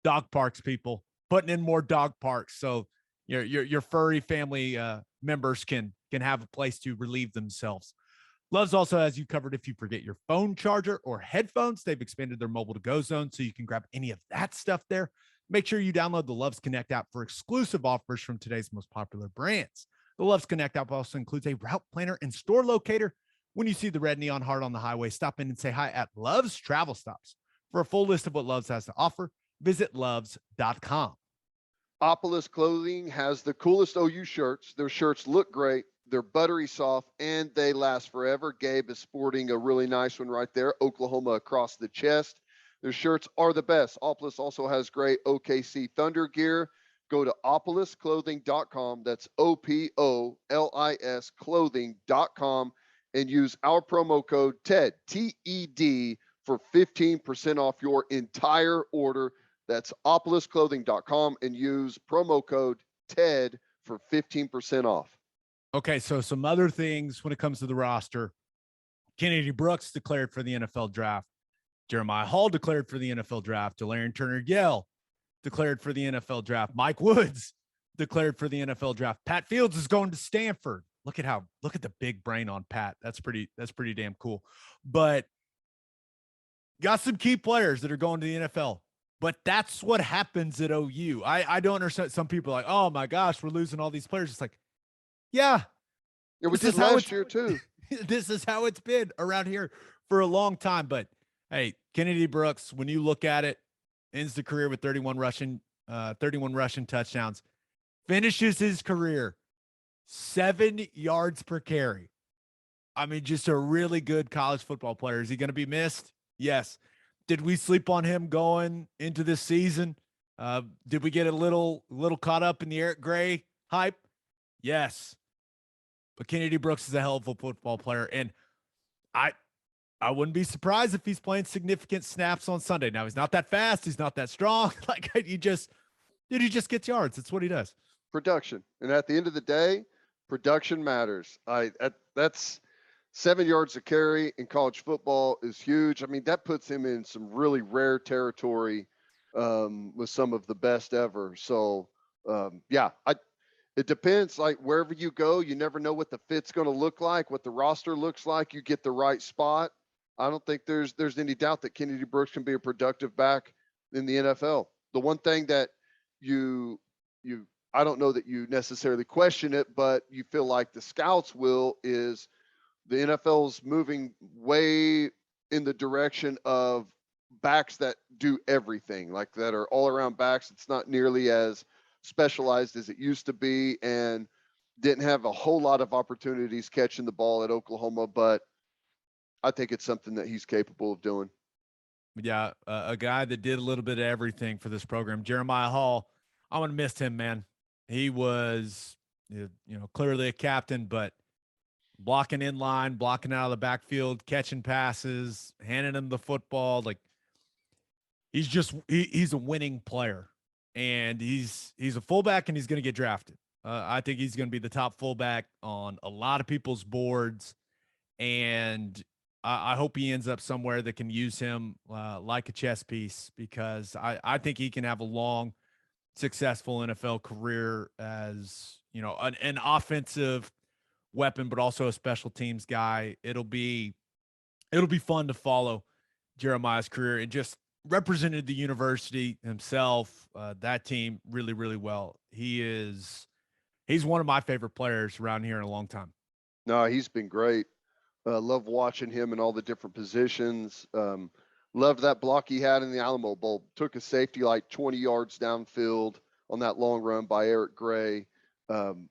dog parks, people, putting in more dog parks so your furry family members can have a place to relieve themselves. Love's also has you covered if you forget your phone charger or headphones. They've expanded their mobile to go zone so you can grab any of that stuff there. Make sure you download the Love's Connect app for exclusive offers from today's most popular brands. The Love's Connect app also includes a route planner and store locator. When you see the red neon heart on the highway, stop in and say hi at Love's Travel Stops. For a full list of what Love's has to offer, visit loves.com. Opolis Clothing has the coolest OU shirts. Their shirts look great. They're buttery soft, and they last forever. Gabe is sporting a really nice one right there, Oklahoma across the chest. Their shirts are the best. Opolis also has great OKC Thunder gear. Go to opolisclothing.com. That's OPOLIS clothing.com and use our promo code TED, TED, for 15% off your entire order. That's opolisclothing.com and use promo code TED for 15% off. Okay, so some other things when it comes to the roster. Kennedy Brooks declared for the NFL draft. Jeremiah Hall declared for the NFL draft. Delarian Turner-Yell declared for the NFL draft. Mike Woods declared for the NFL draft. Pat Fields is going to Stanford. Look at the big brain on Pat. That's pretty damn cool. But got some key players that are going to the NFL. But that's what happens at OU. I don't understand. Some people are like, oh my gosh, we're losing all these players. It's like, yeah. We did last year too. This is how it's been around here for a long time. But hey, Kennedy Brooks, when you look at it, ends the career with 31 rushing touchdowns, finishes his career 7 yards per carry. I mean, just a really good college football player. Is he going to be missed? Yes. Did we sleep on him going into this season? Did we get a little caught up in the Eric Gray hype? Yes. But Kennedy Brooks is a hell of a football player. And I wouldn't be surprised if he's playing significant snaps on Sunday. Now, he's not that fast. He's not that strong. Like, Dude, he just gets yards. That's what he does. Production. And at the end of the day, production matters. That's 7 yards a carry in college football is huge. I mean, that puts him in some really rare territory with some of the best ever. So, yeah, it depends. Like wherever you go, you never know what the fit's going to look like, what the roster looks like. You get the right spot. I don't think there's any doubt that Kennedy Brooks can be a productive back in the NFL. The one thing that you I don't know that you necessarily question it, but you feel like the scouts will is the NFL's moving way in the direction of backs that do everything, like that are all around backs. It's not nearly as specialized as it used to be, and didn't have a whole lot of opportunities catching the ball at Oklahoma, but I think it's something that he's capable of doing. Yeah, a guy that did a little bit of everything for this program, Jeremiah Hall. I'm gonna miss him, man. He was, clearly a captain, but blocking in line, blocking out of the backfield, catching passes, handing him the football. Like he's a winning player, and he's a fullback, and he's going to get drafted. I think he's going to be the top fullback on a lot of people's boards, and I hope he ends up somewhere that can use him like a chess piece, because I think he can have a long, successful NFL career as an offensive weapon, but also a special teams guy. It'll be fun to follow Jeremiah's career, and just represented the university himself, that team really, really well. He's one of my favorite players around here in a long time. No, he's been great. Love watching him in all the different positions. Loved that block he had in the Alamo Bowl. Took a safety like 20 yards downfield on that long run by Eric Gray.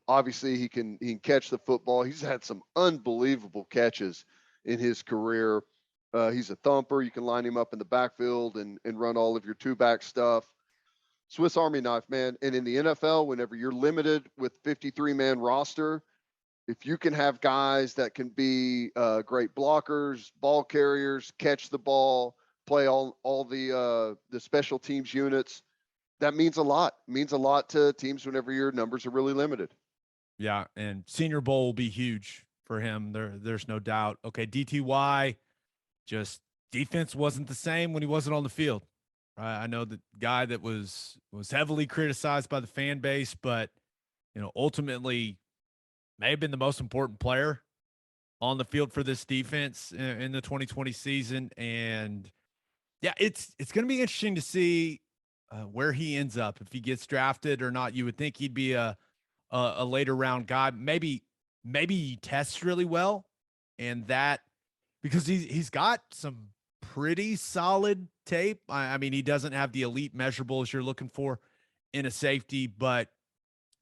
Obviously, he can catch the football. He's had some unbelievable catches in his career. He's a thumper. You can line him up in the backfield and run all of your two-back stuff. Swiss Army knife, man. And in the NFL, whenever you're limited with 53-man roster, if you can have guys that can be great blockers, ball carriers, catch the ball, play all the special teams units, that means a lot. It means a lot to teams whenever your numbers are really limited. Yeah, and Senior Bowl will be huge for him. There's no doubt. Okay, DTY, just defense wasn't the same when he wasn't on the field. I know the guy that was heavily criticized by the fan base, but ultimately may have been the most important player on the field for this defense in the 2020 season. And yeah, it's going to be interesting to see where he ends up, if he gets drafted or not. You would think he'd be a later round guy. Maybe he tests really well, and that because he's got some pretty solid tape. I mean, he doesn't have the elite measurables you're looking for in a safety, but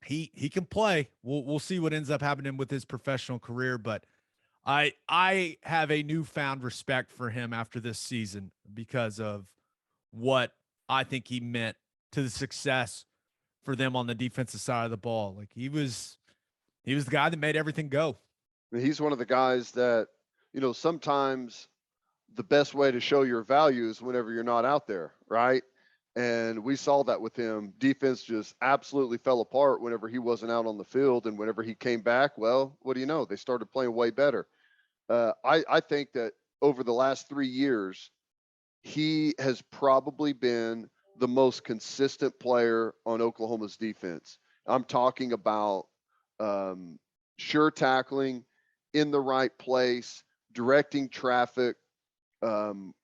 he can play. We'll see what ends up happening with his professional career, but I have a newfound respect for him after this season because of what I think he meant to the success for them on the defensive side of the ball. Like he was the guy that made everything go. He's one of the guys that, sometimes the best way to show your value is whenever you're not out there, right? And we saw that with him. Defense just absolutely fell apart whenever he wasn't out on the field. And whenever he came back, well, what do you know? They started playing way better. I think that over the last 3 years, he has probably been the most consistent player on Oklahoma's defense. I'm talking about sure tackling, in the right place, directing traffic,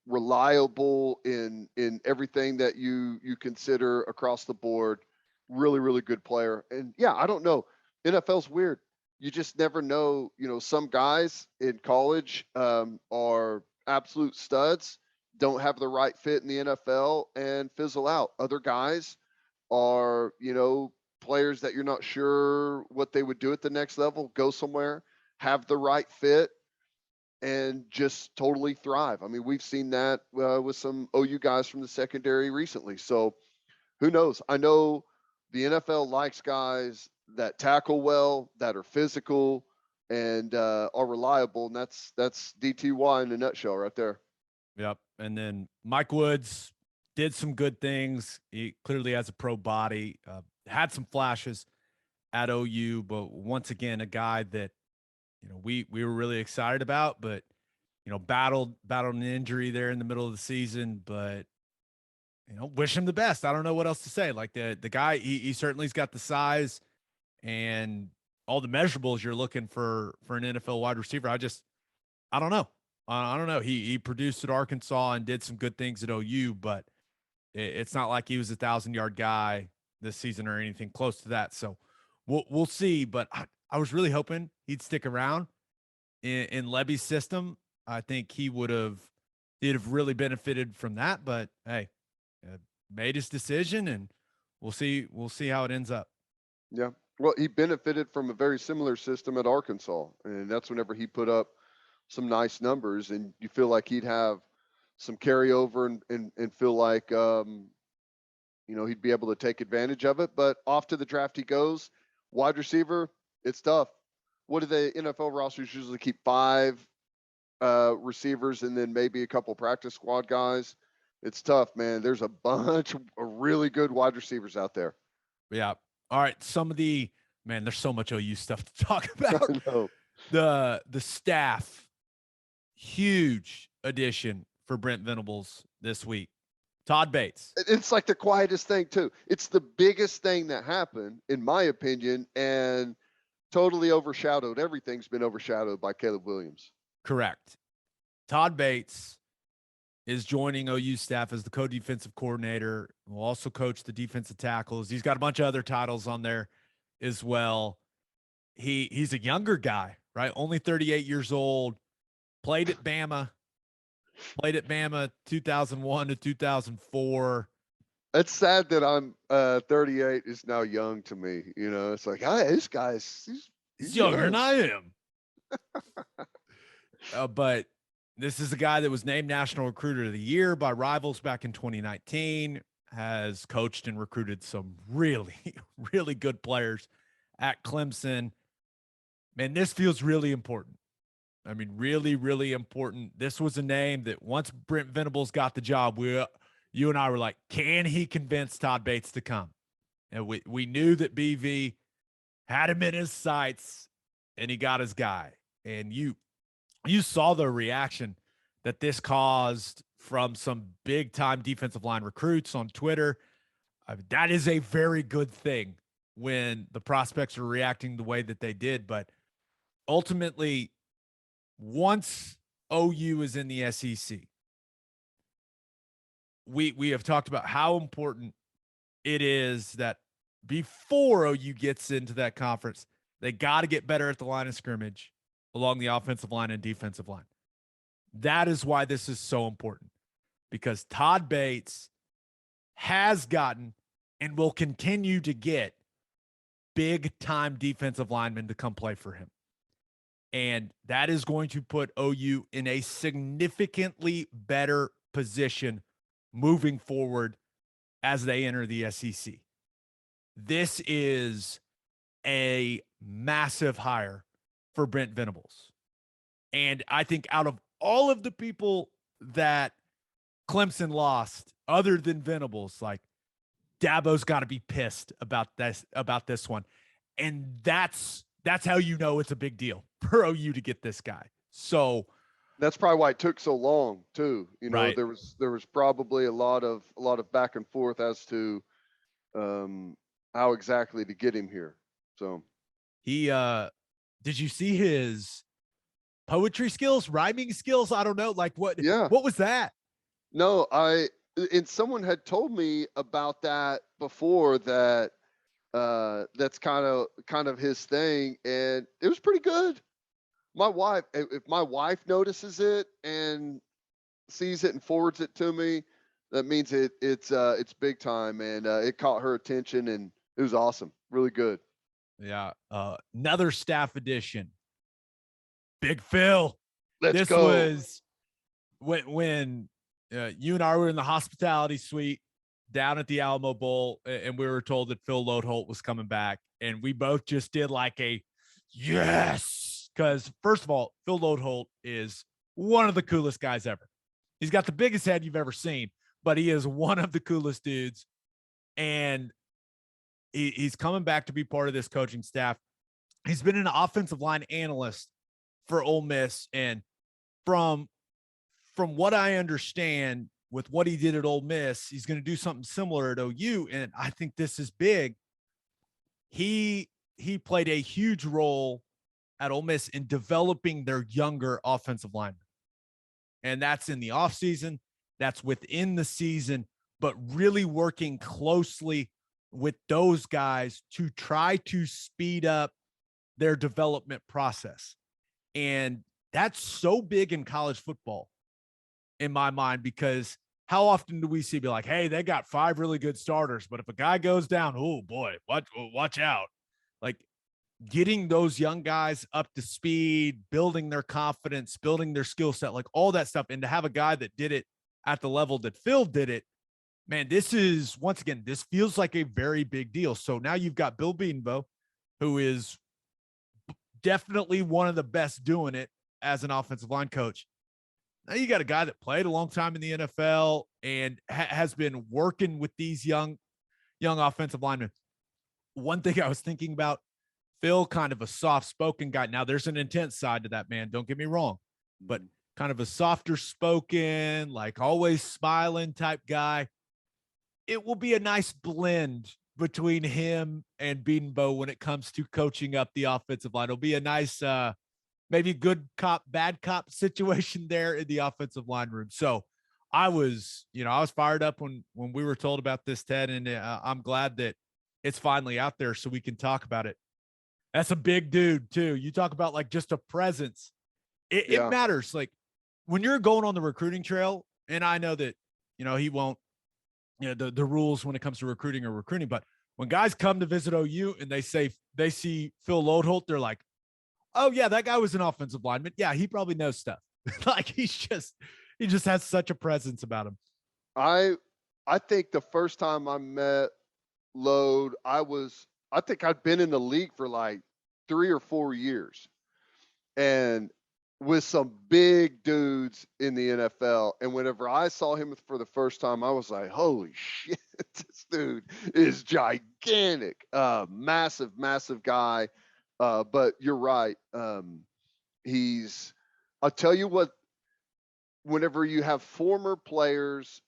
reliable in everything that you consider across the board. Really, really good player. And yeah, I don't know. NFL's weird. You just never know. Some guys in college are absolute studs, don't have the right fit in the NFL and fizzle out. Other guys are, players that you're not sure what they would do at the next level, go somewhere, have the right fit, and just totally thrive. I mean, we've seen that with some OU guys from the secondary recently. So who knows? I know the NFL likes guys that tackle well, that are physical, and are reliable. And that's DTY in a nutshell right there. Yep. And then Mike Woods did some good things. He clearly has a pro body, had some flashes at OU, but once again, a guy that, we were really excited about, but, battled an injury there in the middle of the season, but, wish him the best. I don't know what else to say. Like the guy, he certainly's got the size and all the measurables you're looking for an NFL wide receiver. I don't know. I don't know. He produced at Arkansas and did some good things at OU, but it's not like he was 1,000-yard guy this season or anything close to that. So we'll see. But I was really hoping he'd stick around in Levy's system. I think he'd have really benefited from that. But hey, made his decision, and we'll see how it ends up. Yeah. Well, he benefited from a very similar system at Arkansas, and that's whenever he put up some nice numbers, and you feel like he'd have some carryover and feel like he'd be able to take advantage of it. But off to the draft he goes. Wide receiver, it's tough. What do the NFL rosters usually keep? 5 receivers and then maybe a couple practice squad guys. It's tough, man. There's a bunch of really good wide receivers out there. Yeah. All right. There's so much OU stuff to talk about. I know. The staff, huge addition for Brent Venables this week. Todd Bates. It's like the quietest thing too. It's the biggest thing that happened, in my opinion, and totally overshadowed. Everything's been overshadowed by Caleb Williams. Correct. Todd Bates is joining OU staff as the co-defensive coordinator. Will also coach the defensive tackles. He's got a bunch of other titles on there as well. He's a younger guy, right? Only 38 years old. Played at Bama 2001 to 2004. It's sad that I'm 38 is now young to me. It's like, this guy's he's younger than I am. But this is a guy that was named National Recruiter of the Year by Rivals back in 2019, has coached and recruited some really, really good players at Clemson. Man, this feels really important. I mean, really, really important. This was a name that once Brent Venables got the job, you and I were like, can he convince Todd Bates to come? And we knew that BV had him in his sights, and he got his guy. And you saw the reaction that this caused from some big-time defensive line recruits on Twitter. That is a very good thing when the prospects are reacting the way that they did. But ultimately, once OU is in the SEC, we have talked about how important it is that before OU gets into that conference, they got to get better at the line of scrimmage along the offensive line and defensive line. That is why this is so important, because Todd Bates has gotten and will continue to get big-time defensive linemen to come play for him. And that is going to put OU in a significantly better position moving forward as they enter the SEC. This is a massive hire for Brent Venables. And I think out of all of the people that Clemson lost, other than Venables, like Dabo's got to be pissed about this one. And that's how you know it's a big deal for OU to get this guy. So that's probably why it took so long too. Right. There was probably a lot of back and forth as to how exactly to get him here. So he did you see his poetry skills, rhyming skills? I don't know. Like what was that? No, and someone had told me about that before, that that's kind of his thing, and it was pretty good. If my wife notices it and sees it and forwards it to me, that means it's big time, and it caught her attention, and it was awesome. Really good. Yeah. Another staff addition. Big Phil. Let's go. This was when you and I were in the hospitality suite down at the Alamo Bowl, and we were told that Phil Loadholt was coming back, and we both just did like a yes, because first of all, Phil Loadholt is one of the coolest guys ever. He's got the biggest head you've ever seen, but he is one of the coolest dudes. And he's coming back to be part of this coaching staff. He's been an offensive line analyst for Ole Miss. And from what I understand with what he did at Ole Miss, he's going to do something similar at OU. And I think this is big. He played a huge role at Ole Miss in developing their younger offensive linemen. And that's in the offseason, that's within the season, but really working closely with those guys to try to speed up their development process. And that's so big in college football in my mind, because how often do we see be like, hey, they got 5 really good starters, but if a guy goes down, oh boy, watch out. Like, getting those young guys up to speed, building their confidence, building their skill set, like all that stuff. And to have a guy that did it at the level that Phil did it, man, this is, once again, this feels like a very big deal. So now you've got Bill Bedenbaugh, who is definitely one of the best doing it as an offensive line coach. Now you got a guy that played a long time in the NFL and has been working with these young offensive linemen. One thing I was thinking about, Phil, kind of a soft-spoken guy. Now, there's an intense side to that man, don't get me wrong, but kind of a softer spoken, like always smiling type guy. It will be a nice blend between him and Bedenbaugh when it comes to coaching up the offensive line. It'll be a nice, maybe good cop, bad cop situation there in the offensive line room. So I was fired up when we were told about this, Ted, and I'm glad that it's finally out there so we can talk about it. That's a big dude too. You talk about like just a presence. It matters. Like when you're going on the recruiting trail, and I know that, he won't, the rules when it comes to recruiting are recruiting, but when guys come to visit OU and they see Phil Loadholt, they're like, oh yeah, that guy was an offensive lineman. Yeah, he probably knows stuff. Like he just has such a presence about him. I think the first time I met Load, I think I'd been in the league for like 3 or 4 years, and with some big dudes in the NFL. And whenever I saw him for the first time, I was like, holy shit, this dude is gigantic, massive, massive guy. But you're right. I'll tell you what, whenever you have former players,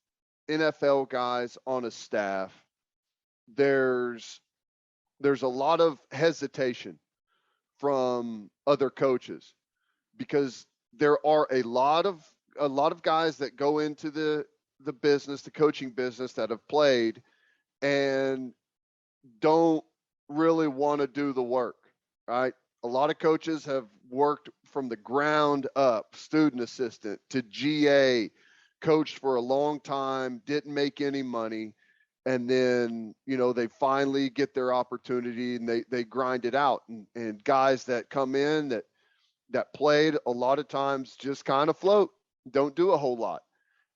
NFL guys on a staff, there's a lot of hesitation from other coaches, because there are a lot of guys that go into the business, the coaching business, that have played and don't really want to do the work, right? A lot of coaches have worked from the ground up, student assistant to GA, coached for a long time, didn't make any money. And then, they finally get their opportunity and they grind it out. And guys that come in that played a lot of times just kind of float, don't do a whole lot.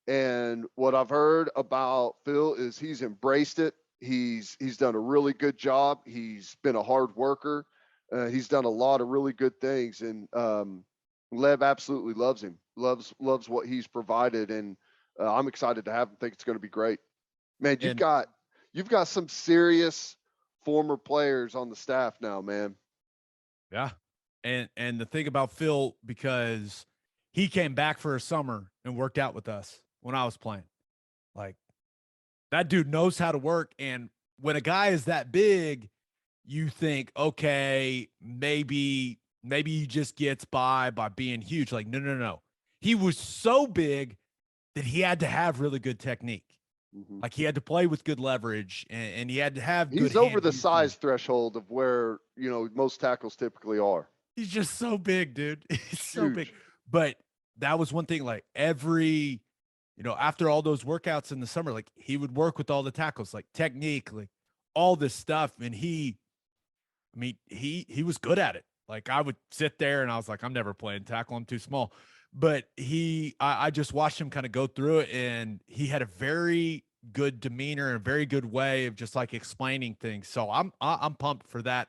And what I've heard about Phil is he's embraced it. He's done a really good job. He's been a hard worker. He's done a lot of really good things. And Lev absolutely loves him, loves what he's provided. And I'm excited to have him. Think it's going to be great. Man, you've got some serious former players on the staff now, man. Yeah. And the thing about Phil, because he came back for a summer and worked out with us when I was playing. Like, that dude knows how to work. And when a guy is that big, you think, okay, maybe he just gets by being huge. Like, no. He was so big that he had to have really good technique. Mm-hmm. Like he had to play with good leverage, and he had to have good. He's over the size threshold of where, most tackles typically are. He's just so big, dude. He's so big. But that was one thing, like every, after all those workouts in the summer, like he would work with all the tackles, like technique, like all this stuff. And he was good at it. Like I would sit there and I was like, I'm never playing tackle. I'm too small. But I just watched him kind of go through it, and he had a very good demeanor and a very good way of just like explaining things. So I'm pumped for that.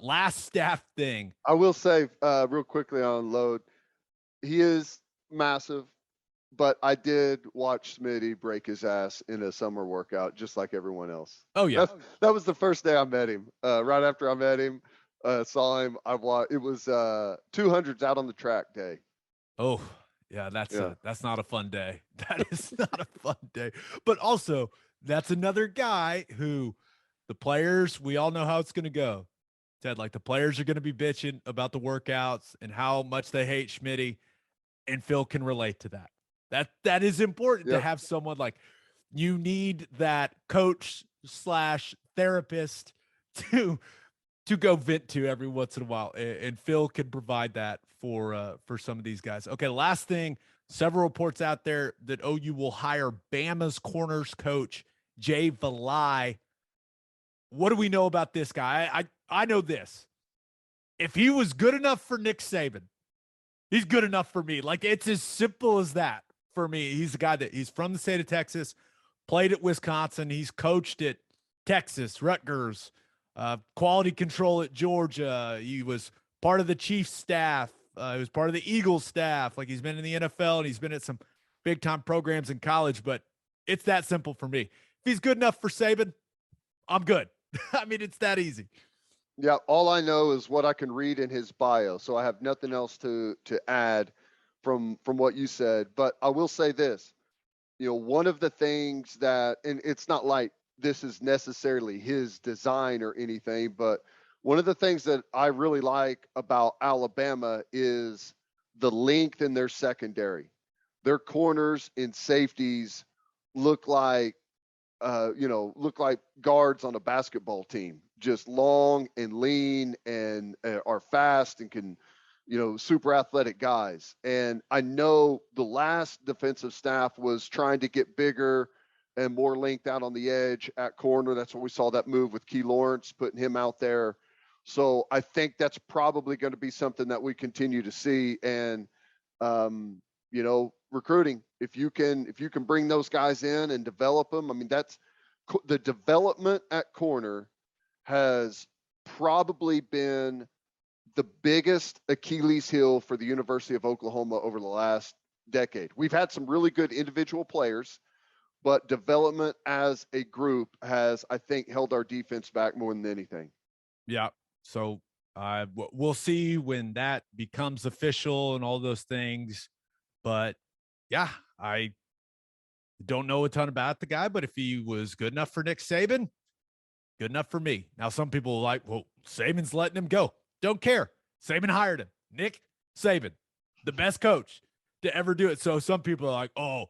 Last staff thing. I will say real quickly on Load, he is massive. but I did watch Smitty break his ass in a summer workout, just like everyone else. Oh yeah. That was the first day I met him. Right after I met him, saw him. It was 200s out on the track day. Oh yeah, Yeah. that's not a fun day. That is not a fun day. But also, that's another guy who the players, we all know how it's going to go. Ted, like the players are going to be bitching about the workouts and how much they hate Schmitty, and Phil can relate to that. That is important to have someone like you need that coach slash therapist to go vent to every once in a while, and Phil can provide that for some of these guys. Okay, last thing, several reports out there that OU will hire Bama's corners coach Jay Valai. What do we know about this guy? I know this. If he was good enough for Nick Saban, he's good enough for me. Like, it's as simple as that for me. He's a guy that he's from the state of Texas, played at Wisconsin. He's coached at Texas, Rutgers, quality control at Georgia. He was part of the Chiefs staff. He was part of the Eagles staff. Like, he's been in the NFL and he's been at some big time programs in college, but it's that simple for me. If he's good enough for Saban, I'm good. I mean, it's that easy. Yeah, all I know is what I can read in his bio, so I have nothing else to add from what you said. But I will say this, one of the things that, and it's not like this is necessarily his design or anything, but one of the things that I really like about Alabama is the length in their secondary. Their corners and safeties look like guards on a basketball team, just long and lean and are fast and can, super athletic guys. And I know the last defensive staff was trying to get bigger and more length out on the edge at corner. That's what we saw that move with Key Lawrence, putting him out there. So I think that's probably going to be something that we continue to see. And, recruiting, if you can bring those guys in and develop them, I mean, that's the development at corner has probably been the biggest Achilles heel for the University of Oklahoma over the last decade. We've had some really good individual players, but development as a group has, I think, held our defense back more than anything. Yeah. So we'll see when that becomes official and all those things. But yeah, I don't know a ton about the guy, but if he was good enough for Nick Saban, good enough for me. Now, some people are like, well, Saban's letting him go. Don't care. Saban hired him. Nick Saban, the best coach to ever do it. So some people are like, oh,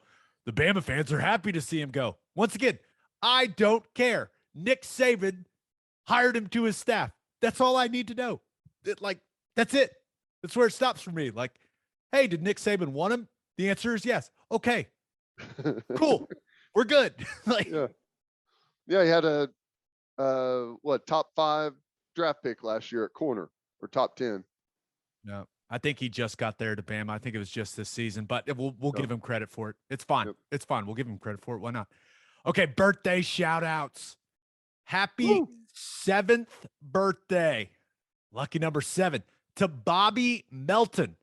the Bama fans are happy to see him go. Once again, I don't care. Nick Saban hired him to his staff. That's all I need to know. That's it. That's where it stops for me. Like, hey, did Nick Saban want him? The answer is yes. Okay, cool. We're good. Yeah, he had a top 5 draft pick last year at corner, or top 10. No, I think he just got there to Bama. I think it was just this season, but we'll give him credit for it. It's fine. Yep. It's fine. We'll give him credit for it. Why not? Okay, birthday shout outs. Happy 7th birthday. Lucky number 7 to Bobby Melton.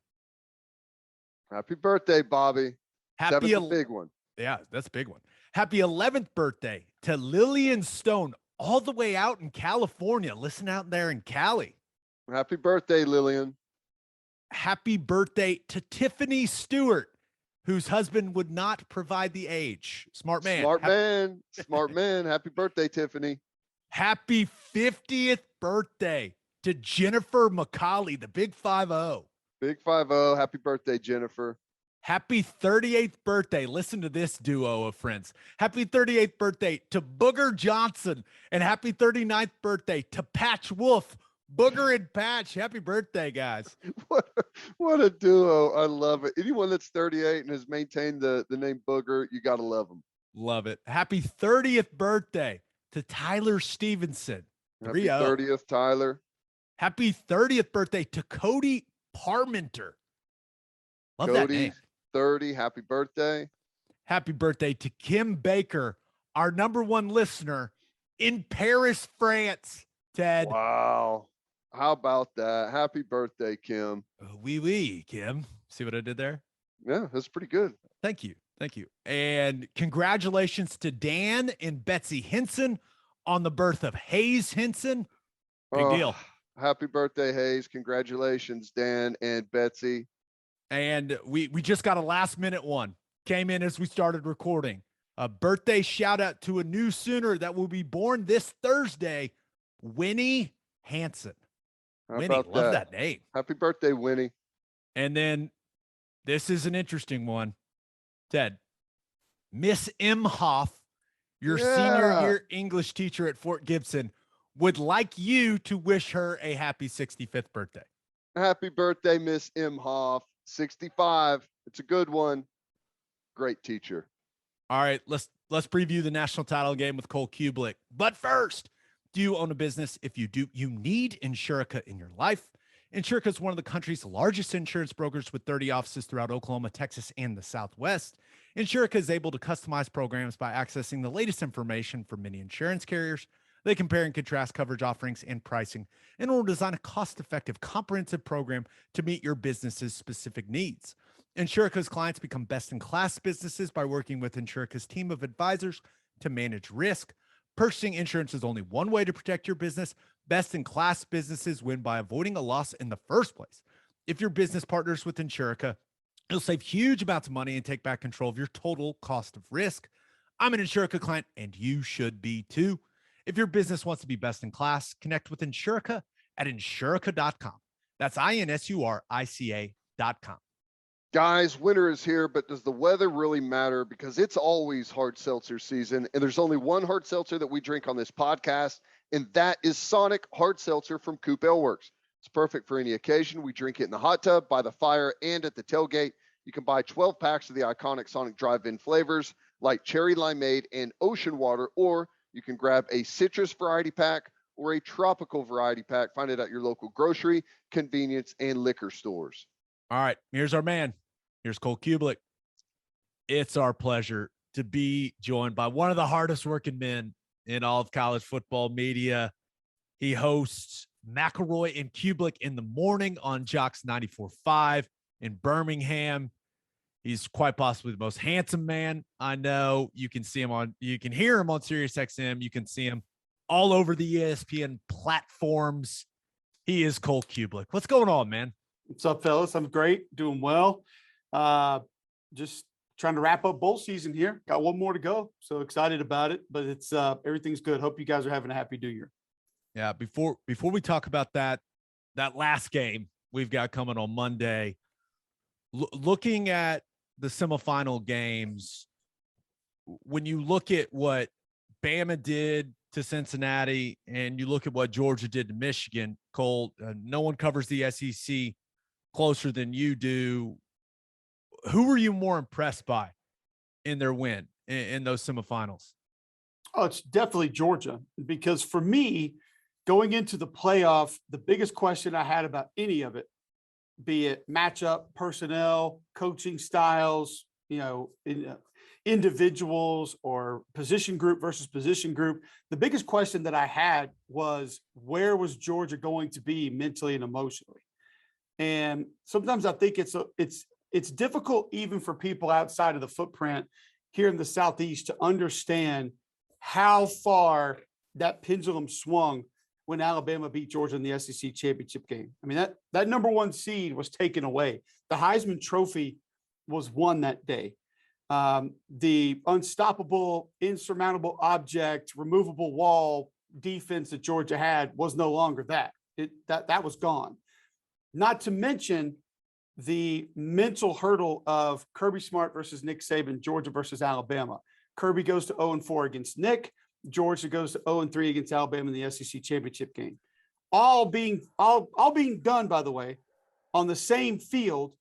Happy birthday, Bobby. Happy a big one. Yeah, that's a big one. Happy 11th birthday to Lillian Stone, all the way out in California. Listen out there in Cali. Happy birthday, Lillian. Happy birthday to Tiffany Stewart, whose husband would not provide the age. Smart man. Smart man. Happy birthday, Tiffany. Happy 50th birthday to Jennifer McCauley, the Big 5-0. Big 5-0. Happy birthday, Jennifer. Happy 38th birthday. Listen to this duo of friends. Happy 38th birthday to Booger Johnson, and happy 39th birthday to Patch Wolf. Booger and Patch. Happy birthday, guys. What a duo. I love it. Anyone that's 38 and has maintained the name Booger, you got to love them. Love it. Happy 30th birthday to Tyler Stevenson. Happy 30th, Tyler. Happy 30th birthday to Cody Parmenter. Love Cody, that name. 30. Happy birthday. Happy birthday to Kim Baker, our number 1 listener in Paris, France. Ted. Wow. How about that? Happy birthday, Kim. Oui, Kim. See what I did there? Yeah, that's pretty good. Thank you. Thank you. And congratulations to Dan and Betsy Henson on the birth of Hayes Henson. Big deal. Happy birthday, Hayes. Congratulations, Dan and Betsy. And we just got a last minute one. Came in as we started recording. A birthday shout out to a new Sooner that will be born this Thursday, Winnie Hansen. Winnie, love that name. Happy birthday, Winnie. And then this is an interesting one. Ted, Miss Imhoff, your senior year English teacher at Fort Gibson, would like you to wish her a happy 65th birthday. Happy birthday, Miss Imhoff. 65. It's a good one. Great teacher. All right, let's preview the national title game with Cole Cubelic. But first, do you own a business? If you do, you need Insurica in your life. Insurica is one of the country's largest insurance brokers with 30 offices throughout Oklahoma, Texas, and the Southwest. Insurica is able to customize programs by accessing the latest information from many insurance carriers. They compare and contrast coverage offerings and pricing in order to design a cost-effective, comprehensive program to meet your business's specific needs. Insurica's clients become best-in-class businesses by working with Insurica's team of advisors to manage risk. Purchasing insurance is only one way to protect your business. Best-in-class businesses win by avoiding a loss in the first place. If your business partners with Insurica, you'll save huge amounts of money and take back control of your total cost of risk. I'm an Insurica client, and you should be too. If your business wants to be best in class, connect with Insurica at insurica.com. That's INSURICA.com. Guys, winter is here, but does the weather really matter? Because it's always hard seltzer season, and there's only one hard seltzer that we drink on this podcast, and that is Sonic Hard Seltzer from Coop Ale Works. It's perfect for any occasion. We drink it in the hot tub, by the fire, and at the tailgate. You can buy 12 packs of the iconic Sonic drive-in flavors like cherry limeade and ocean water, or you can grab a citrus variety pack or a tropical variety pack. Find it at your local grocery, convenience, and liquor stores. All right, here's our man. Here's Cole Cubelic. It's our pleasure to be joined by one of the hardest working men in all of college football media. He hosts McElroy and Cubelic in the morning on Jocks 94.5 in Birmingham. He's quite possibly the most handsome man I know. You can hear him on SiriusXM. You can see him all over the ESPN platforms. He is Cole Cubelic. What's going on, man? What's up, fellas? I'm great. Doing well. Just trying to wrap up bowl season here. Got one more to go. So excited about it, but it's everything's good. Hope you guys are having a happy New Year. Yeah. Before we talk about that last game we've got coming on Monday, looking at the semifinal games, when you look at what Bama did to Cincinnati and you look at what Georgia did to Michigan, Cole, no one covers the SEC closer than you do. Who were you more impressed by in their win in those semifinals? Oh, it's definitely Georgia, because for me, going into the playoff, the biggest question I had about any of it, be it matchup, personnel, coaching styles, individuals or position group versus position group. The biggest question that I had was, where was Georgia going to be mentally and emotionally? And sometimes I think it's difficult even for people outside of the footprint here in the Southeast to understand how far that pendulum swung when Alabama beat Georgia in the SEC championship game. I mean, that number one seed was taken away. The Heisman Trophy was won that day. The unstoppable, insurmountable object, removable wall defense that Georgia had was no longer that. That was gone. Not to mention the mental hurdle of Kirby Smart versus Nick Saban, Georgia versus Alabama. Kirby goes to 0-4 against Nick. Georgia goes to 0-3 against Alabama in the SEC championship game. All being done, by the way, on the same field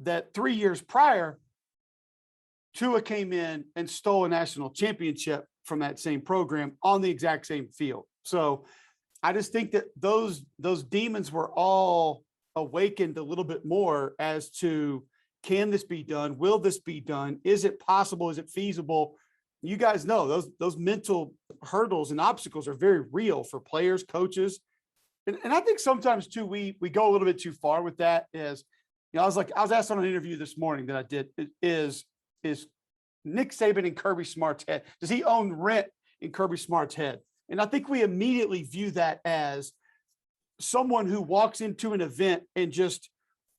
that 3 years prior, Tua came in and stole a national championship from that same program on the exact same field. So I just think that those demons were all awakened a little bit more as to, can this be done? Will this be done? Is it possible? Is it feasible? You guys know those mental hurdles and obstacles are very real for players, coaches. And I think sometimes too, we go a little bit too far with that. As I was asked on an interview this morning that I did, is Nick Saban in Kirby Smart's head? Does he own rent in Kirby Smart's head? And I think we immediately view that as someone who walks into an event and just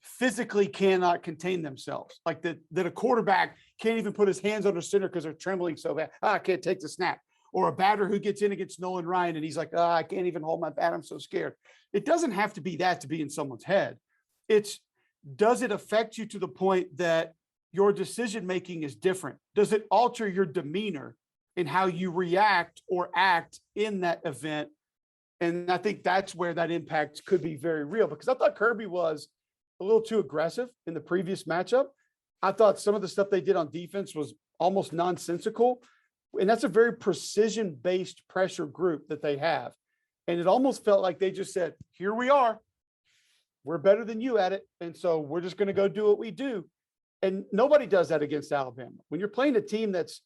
physically cannot contain themselves. Like that a quarterback can't even put his hands under center because they're trembling so bad. I can't take the snap. Or a batter who gets in against Nolan Ryan and he's like, I can't even hold my bat. I'm so scared. It doesn't have to be that to be in someone's head. It's, does it affect you to the point that your decision-making is different? Does it alter your demeanor in how you react or act in that event? And I think that's where that impact could be very real, because I thought Kirby was a little too aggressive in the previous matchup. I thought some of the stuff they did on defense was almost nonsensical. And that's a very precision-based pressure group that they have. And it almost felt like they just said, here we are. We're better than you at it. And so we're just going to go do what we do. And nobody does that against Alabama. When you're playing a team that's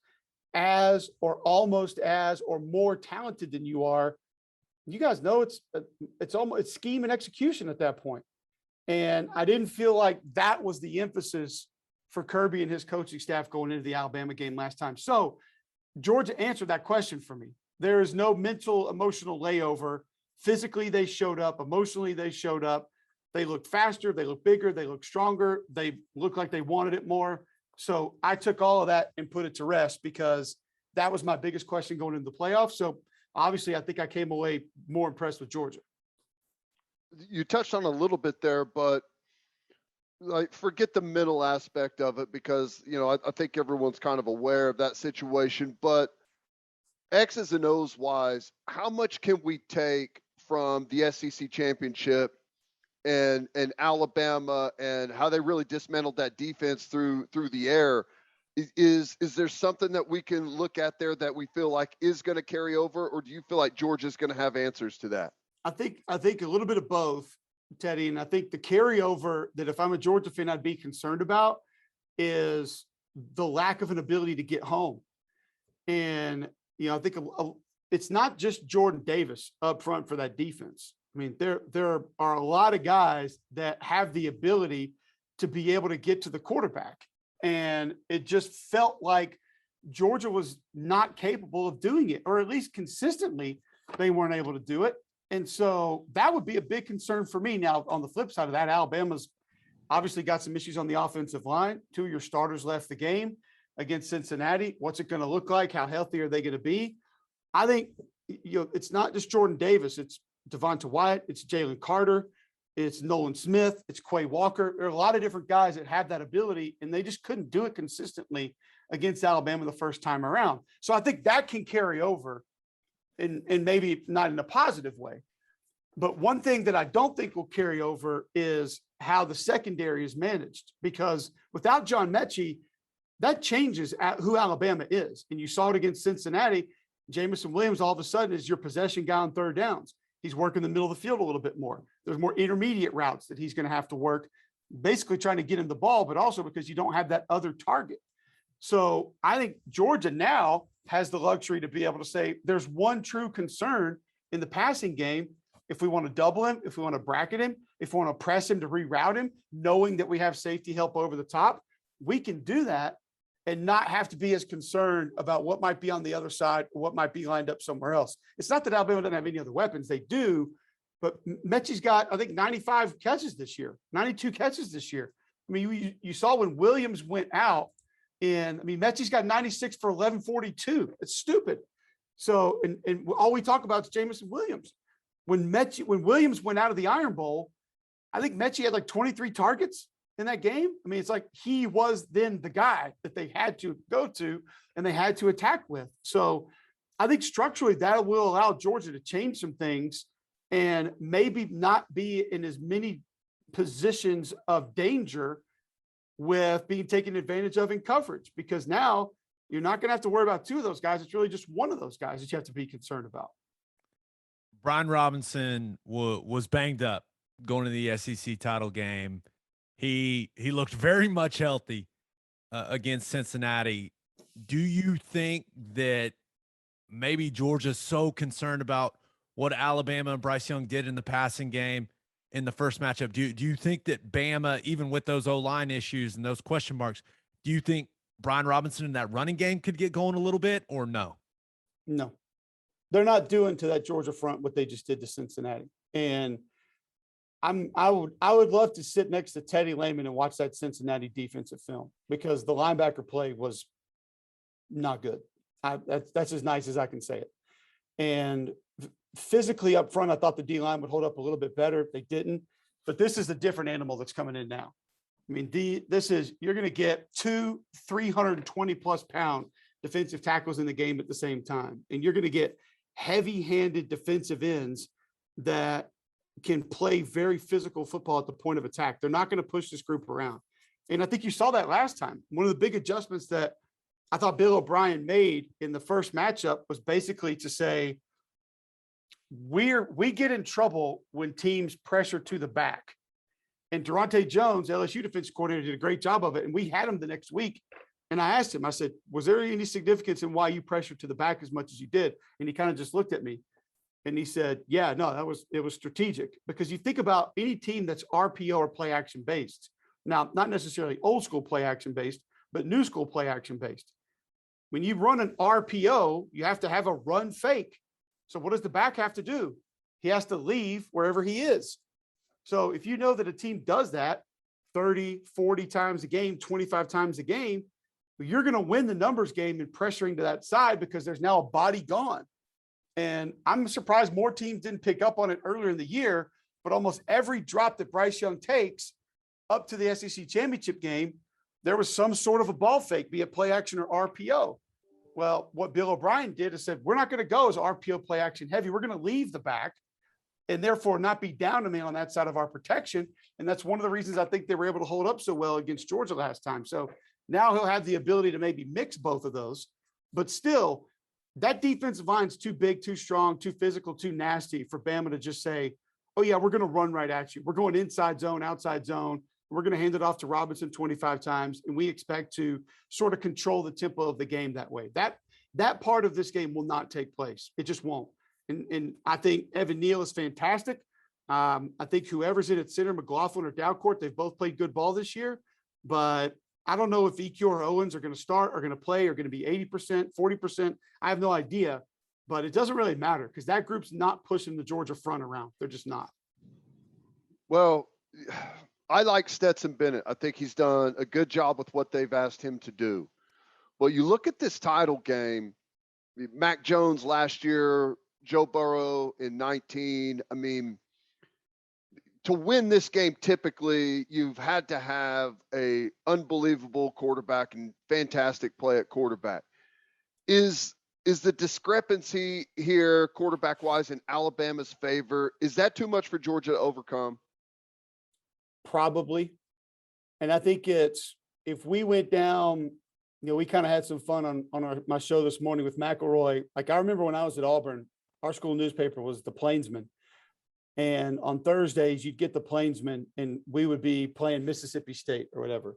as or almost as or more talented than you are, you guys know it's scheme and execution at that point. And I didn't feel like that was the emphasis for Kirby and his coaching staff going into the Alabama game last time. So Georgia answered that question for me. There is no mental, emotional layover. Physically, they showed up. Emotionally, they showed up. They looked faster. They looked bigger. They looked stronger. They looked like they wanted it more. So I took all of that and put it to rest, because that was my biggest question going into the playoffs. So obviously, I think I came away more impressed with Georgia. You touched on a little bit there, but like, forget the middle aspect of it, because, I think everyone's kind of aware of that situation, but X's and O's wise, how much can we take from the SEC championship and Alabama and how they really dismantled that defense through the air? Is there something that we can look at there that we feel like is going to carry over, or do you feel like Georgia's going to have answers to that? I think a little bit of both, Teddy. And I think the carryover that if I'm a Georgia fan, I'd be concerned about is the lack of an ability to get home. And, I think it's not just Jordan Davis up front for that defense. I mean, there are a lot of guys that have the ability to be able to get to the quarterback. And it just felt like Georgia was not capable of doing it, or at least consistently they weren't able to do it. And so that would be a big concern for me. Now, on the flip side of that, Alabama's obviously got some issues on the offensive line. 2 of your starters left the game against Cincinnati. What's it going to look like? How healthy are they going to be? I think, it's not just Jordan Davis. It's Devonta Wyatt. It's Jalen Carter. It's Nolan Smith. It's Quay Walker. There are a lot of different guys that have that ability, and they just couldn't do it consistently against Alabama the first time around. So I think that can carry over. And maybe not in a positive way. But one thing that I don't think will carry over is how the secondary is managed, because without John Mechie, that changes who Alabama is. And you saw it against Cincinnati. Jamison Williams all of a sudden is your possession guy on third downs. He's working the middle of the field a little bit more. There's more intermediate routes that he's going to have to work, basically trying to get him the ball, but also because you don't have that other target. So I think Georgia now has the luxury to be able to say there's one true concern in the passing game. If we want to double him, if we want to bracket him, if we want to press him to reroute him, knowing that we have safety help over the top, we can do that and not have to be as concerned about what might be on the other side or what might be lined up somewhere else. It's not that Alabama doesn't have any other weapons. They do, but Mechie's got, I think, 95 catches this year, 92 catches this year. I mean, you saw when Williams went out, and I mean, Mechie's got 96 for 1142. It's stupid. So, and all we talk about is Jamison Williams. When Williams went out of the Iron Bowl, I think Mechie had like 23 targets in that game. I mean, it's like he was then the guy that they had to go to and they had to attack with. So I think structurally that will allow Georgia to change some things and maybe not be in as many positions of danger with being taken advantage of in coverage, because now you're not going to have to worry about 2 of those guys. It's really just one of those guys that you have to be concerned about. Brian Robinson was banged up going to the SEC title game. He looked very much healthy against Cincinnati. Do you think that maybe Georgia's so concerned about what Alabama and Bryce Young did in the passing game in the first matchup? Do you think that Bama, even with those O-line issues and those question marks, do you think Brian Robinson in that running game could get going a little bit, or no? No, they're not doing to that Georgia front what they just did to Cincinnati. And I would love to sit next to Teddy Lehman and watch that Cincinnati defensive film, because the linebacker play was not good. That's as nice as I can say it. And physically up front, I thought the D-line would hold up a little bit better. They didn't. But this is a different animal that's coming in now. I mean, you're going to get 2 320+ pound defensive tackles in the game at the same time. And you're going to get heavy-handed defensive ends that can play very physical football at the point of attack. They're not going to push this group around. And I think you saw that last time. One of the big adjustments that I thought Bill O'Brien made in the first matchup was basically to say, we get in trouble when teams pressure to the back. And Durante Jones, LSU defense coordinator, did a great job of it. And we had him the next week. And I asked him, I said, was there any significance in why you pressured to the back as much as you did? And he kind of just looked at me and he said, yeah, no, it was strategic, because you think about any team that's RPO or play action based. Now, not necessarily old school play action based, but new school play action based. When you run an RPO, you have to have a run fake. So what does the back have to do? He has to leave wherever he is. So if you know that a team does that 30, 40 times a game, 25 times a game, you're going to win the numbers game in pressuring to that side, because there's now a body gone. And I'm surprised more teams didn't pick up on it earlier in the year, but almost every drop that Bryce Young takes up to the SEC championship game, there was some sort of a ball fake, be it play action or RPO. Well, what Bill O'Brien did is said, we're not going to go as RPO play action heavy. We're going to leave the back and therefore not be down a man on that side of our protection. And that's one of the reasons I think they were able to hold up so well against Georgia last time. So now he'll have the ability to maybe mix both of those, but still that defensive line's too big, too strong, too physical, too nasty for Bama to just say, oh yeah, we're going to run right at you. We're going inside zone, outside zone. We're going to hand it off to Robinson 25 times, and we expect to sort of control the tempo of the game that way. That part of this game will not take place. It just won't. And I think Evan Neal is fantastic. I think whoever's in at center, McLaughlin or Dalcourt, they've both played good ball this year. But I don't know if EQ or Owens are going to start, are going to play, are going to be 80%, 40%. I have no idea. But it doesn't really matter, because that group's not pushing the Georgia front around. They're just not. Well, I like Stetson Bennett. I think he's done a good job with what they've asked him to do. Well, you look at this title game, Mac Jones last year, Joe Burrow in 19. I mean, to win this game, typically you've had to have a unbelievable quarterback and fantastic play at quarterback. Is the discrepancy here quarterback wise in Alabama's favor? Is that too much for Georgia to overcome? Probably. And I think it's, if we went down, we kind of had some fun on my show this morning with McElroy. Like, I remember when I was at Auburn, our school newspaper was the Plainsman. And on Thursdays, you'd get the Plainsman and we would be playing Mississippi State or whatever.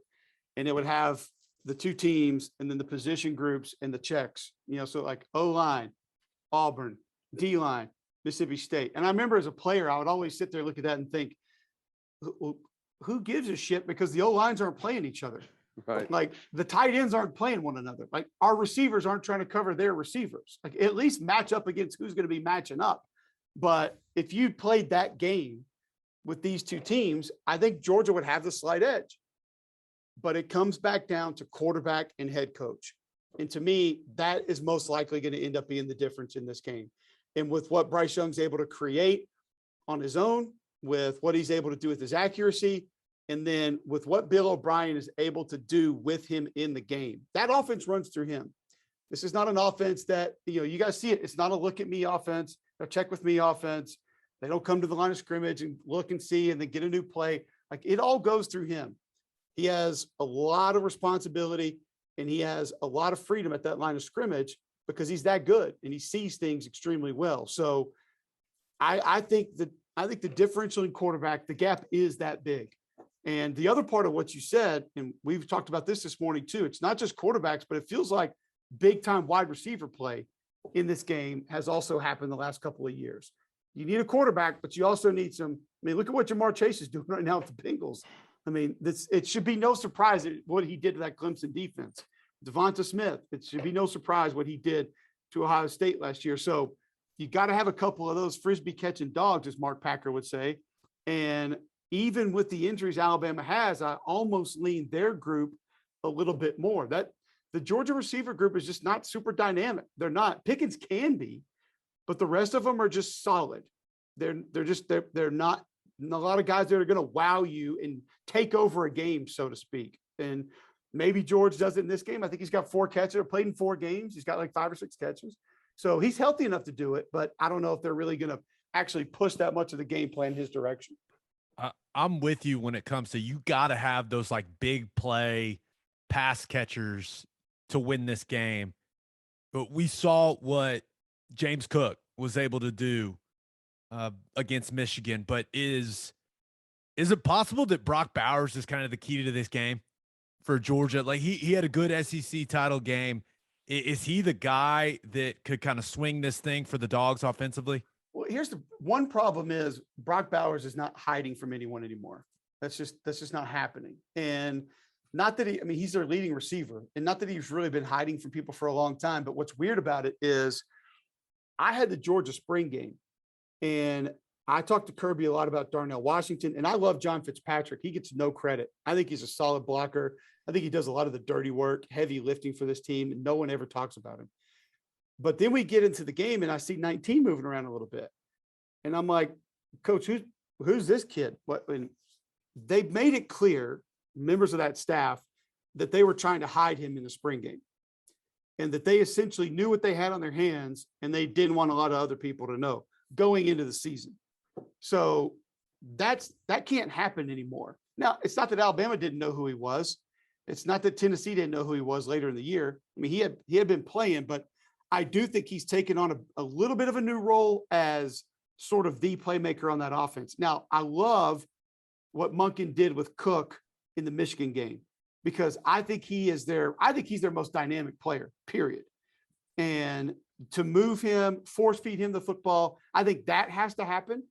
And it would have the two teams and then the position groups and the checks, so like O-line, Auburn, D-line, Mississippi State. And I remember as a player, I would always sit there, look at that and think, who gives a shit? Because the O-lines aren't playing each other. Right. Like, the tight ends aren't playing one another. Like, our receivers aren't trying to cover their receivers. Like, at least match up against who's going to be matching up. But if you played that game with these two teams, I think Georgia would have the slight edge. But it comes back down to quarterback and head coach. And to me, that is most likely going to end up being the difference in this game. And with what Bryce Young's able to create on his own, with what he's able to do with his accuracy, and then with what Bill O'Brien is able to do with him in the game, that offense runs through him. This is not an offense that, you guys see it. It's not a look at me offense, a check with me offense. They don't come to the line of scrimmage and look and see and then get a new play. Like, it all goes through him. He has a lot of responsibility and he has a lot of freedom at that line of scrimmage because he's that good and he sees things extremely well. So I think the differential in quarterback, the gap is that big. And the other part of what you said, and we've talked about this morning too, it's not just quarterbacks, but it feels like big time wide receiver play in this game has also happened the last couple of years. You need a quarterback, but you also need some. I mean, look at what Jamar Chase is doing right now with the Bengals. I mean, it should be no surprise at what he did to that Clemson defense. Devonta Smith. It should be no surprise what he did to Ohio State last year. So you got to have a couple of those Frisbee catching dogs, as Mark Packer would say. And even with the injuries Alabama has, I almost lean their group a little bit more. That the Georgia receiver group is just not super dynamic. They're not. Pickens can be, but the rest of them are just solid. They're not a lot of guys that are going to wow you and take over a game, so to speak. And maybe George does it in this game. I think he's got 4 catches, played in 4 games. He's got like 5 or 6 catches. So he's healthy enough to do it, but I don't know if they're really going to actually push that much of the game plan his direction. I'm with you when it comes to, you got to have those like big play pass catchers to win this game. But we saw what James Cook was able to do against Michigan. But is it possible that Brock Bowers is kind of the key to this game for Georgia? Like he had a good SEC title game. Is he the guy that could kind of swing this thing for the Dogs offensively? Well, here's the one problem is Brock Bowers is not hiding from anyone anymore. That's just not happening. And not that he's their leading receiver, and not that he's really been hiding from people for a long time. But what's weird about it is I had the Georgia spring game, and I talked to Kirby a lot about Darnell Washington, and I love John Fitzpatrick. He gets no credit. I think he's a solid blocker. I think he does a lot of the dirty work, heavy lifting for this team, and no one ever talks about him. But then we get into the game, and I see 19 moving around a little bit. And I'm like, Coach, who's this kid? And they made it clear, members of that staff, that they were trying to hide him in the spring game. And that they essentially knew what they had on their hands, and they didn't want a lot of other people to know going into the season. So that can't happen anymore. Now, it's not that Alabama didn't know who he was. It's not that Tennessee didn't know who he was later in the year. I mean, he had been playing, but I do think he's taken on a little bit of a new role as sort of the playmaker on that offense. Now, I love what Monken did with Cook in the Michigan game, because I think he's their most dynamic player, period. And to move him, force feed him the football, I think that has to happen.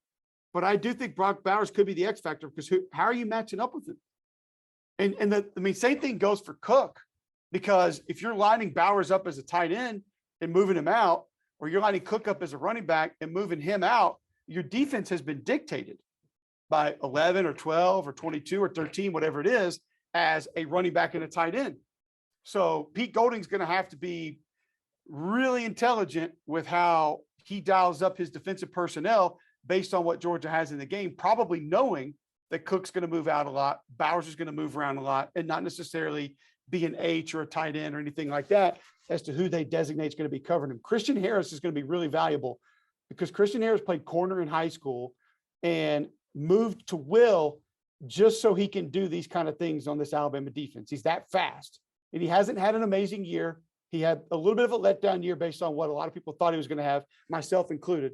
But I do think Brock Bowers could be the X factor, because how are you matching up with him? And same thing goes for Cook, because if you're lining Bowers up as a tight end and moving him out, or you're lining Cook up as a running back and moving him out, your defense has been dictated by 11 or 12 or 22 or 13, whatever it is, as a running back and a tight end. So Pete Golding's going to have to be really intelligent with how he dials up his defensive personnel based on what Georgia has in the game, probably knowing that Cook's going to move out a lot, Bowers is going to move around a lot, and not necessarily be an H or a tight end or anything like that as to who they designate is going to be covering him. Christian Harris is going to be really valuable, because Christian Harris played corner in high school and moved to Will just so he can do these kind of things on this Alabama defense. He's that fast, and he hasn't had an amazing year. He had a little bit of a letdown year based on what a lot of people thought he was going to have, myself included,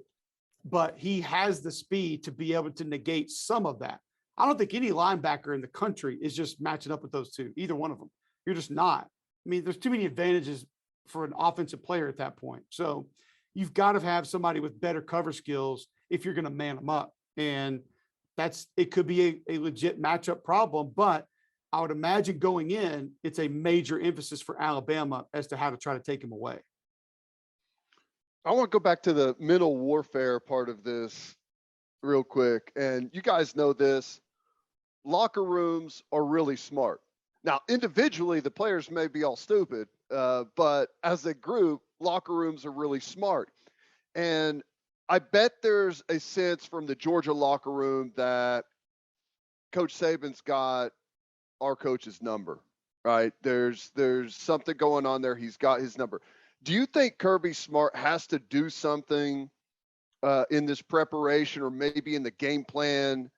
but he has the speed to be able to negate some of that. I don't think any linebacker in the country is just matching up with those two, either one of them. You're just not. I mean, there's too many advantages for an offensive player at that point. So you've got to have somebody with better cover skills if you're going to man them up. And it could be a legit matchup problem, but I would imagine going in, it's a major emphasis for Alabama as to how to try to take him away. I want to go back to the mental warfare part of this real quick. And you guys know this. Locker rooms are really smart. Now, individually, the players may be all stupid, but as a group, locker rooms are really smart. And I bet there's a sense from the Georgia locker room that Coach Saban's got our coach's number, right? There's something going on there. He's got his number. Do you think Kirby Smart has to do something in this preparation, or maybe in the game plan,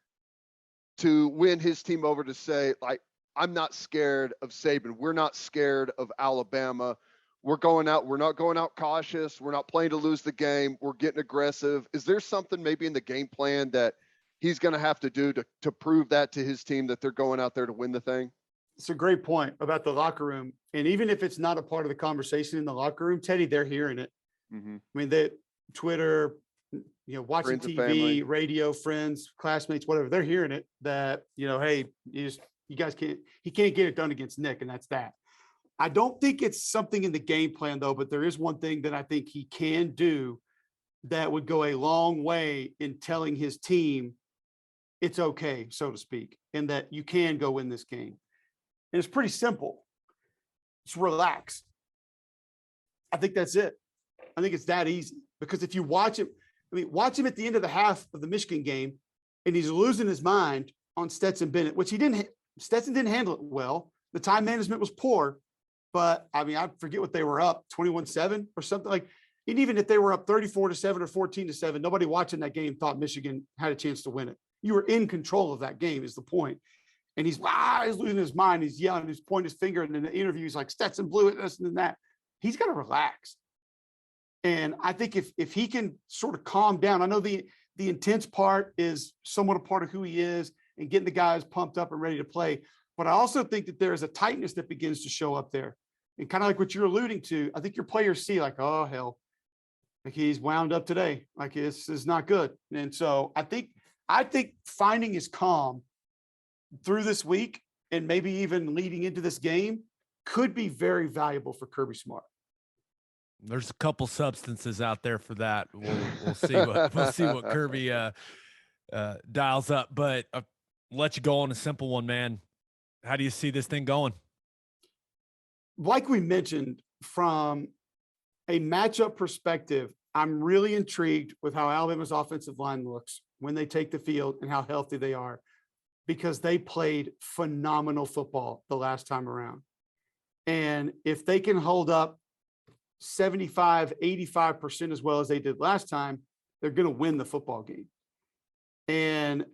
to win his team over, to say, like, I'm not scared of Saban. We're not scared of Alabama. We're going out. We're not going out cautious. We're not playing to lose the game. We're getting aggressive. Is there something maybe in the game plan that he's going to have to do to prove that to his team, that they're going out there to win the thing? It's a great point about the locker room. And even if it's not a part of the conversation in the locker room, Teddy, they're hearing it. Mm-hmm. I mean, they Twitter, watching friends, TV, radio, friends, classmates, whatever, they're hearing it, that, hey, he can't get it done against Nick, and that's that. I don't think it's something in the game plan, though, but there is one thing that I think he can do that would go a long way in telling his team it's okay, so to speak, and that you can go win this game. And it's pretty simple. Just relax. I think that's it. I think it's that easy, because if you watch him, watch him at the end of the half of the Michigan game, and he's losing his mind on Stetson Bennett, which Stetson didn't handle it well. The time management was poor, but I forget what they were up 21-7 or something like. And even if they were up 34-7 or 14-7, nobody watching that game thought Michigan had a chance to win it. You were in control of that game is the point. And he's losing his mind. He's yelling, he's pointing his finger. And in the interview, he's like, Stetson blew it, this and that. He's got to relax. And I think if he can sort of calm down, I know the intense part is somewhat a part of who he is and getting the guys pumped up and ready to play. But I also think that there is a tightness that begins to show up there. And kind of like what you're alluding to, I think your players see like, oh, hell, like he's wound up today. Like this is not good. And so I think finding his calm through this week and maybe even leading into this game could be very valuable for Kirby Smart. There's a couple substances out there for that. We'll see what Kirby dials up, but I'll let you go on a simple one, man. How do you see this thing going? Like we mentioned, from a matchup perspective, I'm really intrigued with how Alabama's offensive line looks when they take the field and how healthy they are, because they played phenomenal football the last time around. And if they can hold up 75-85% as well as they did last time, they're going to win the football game. And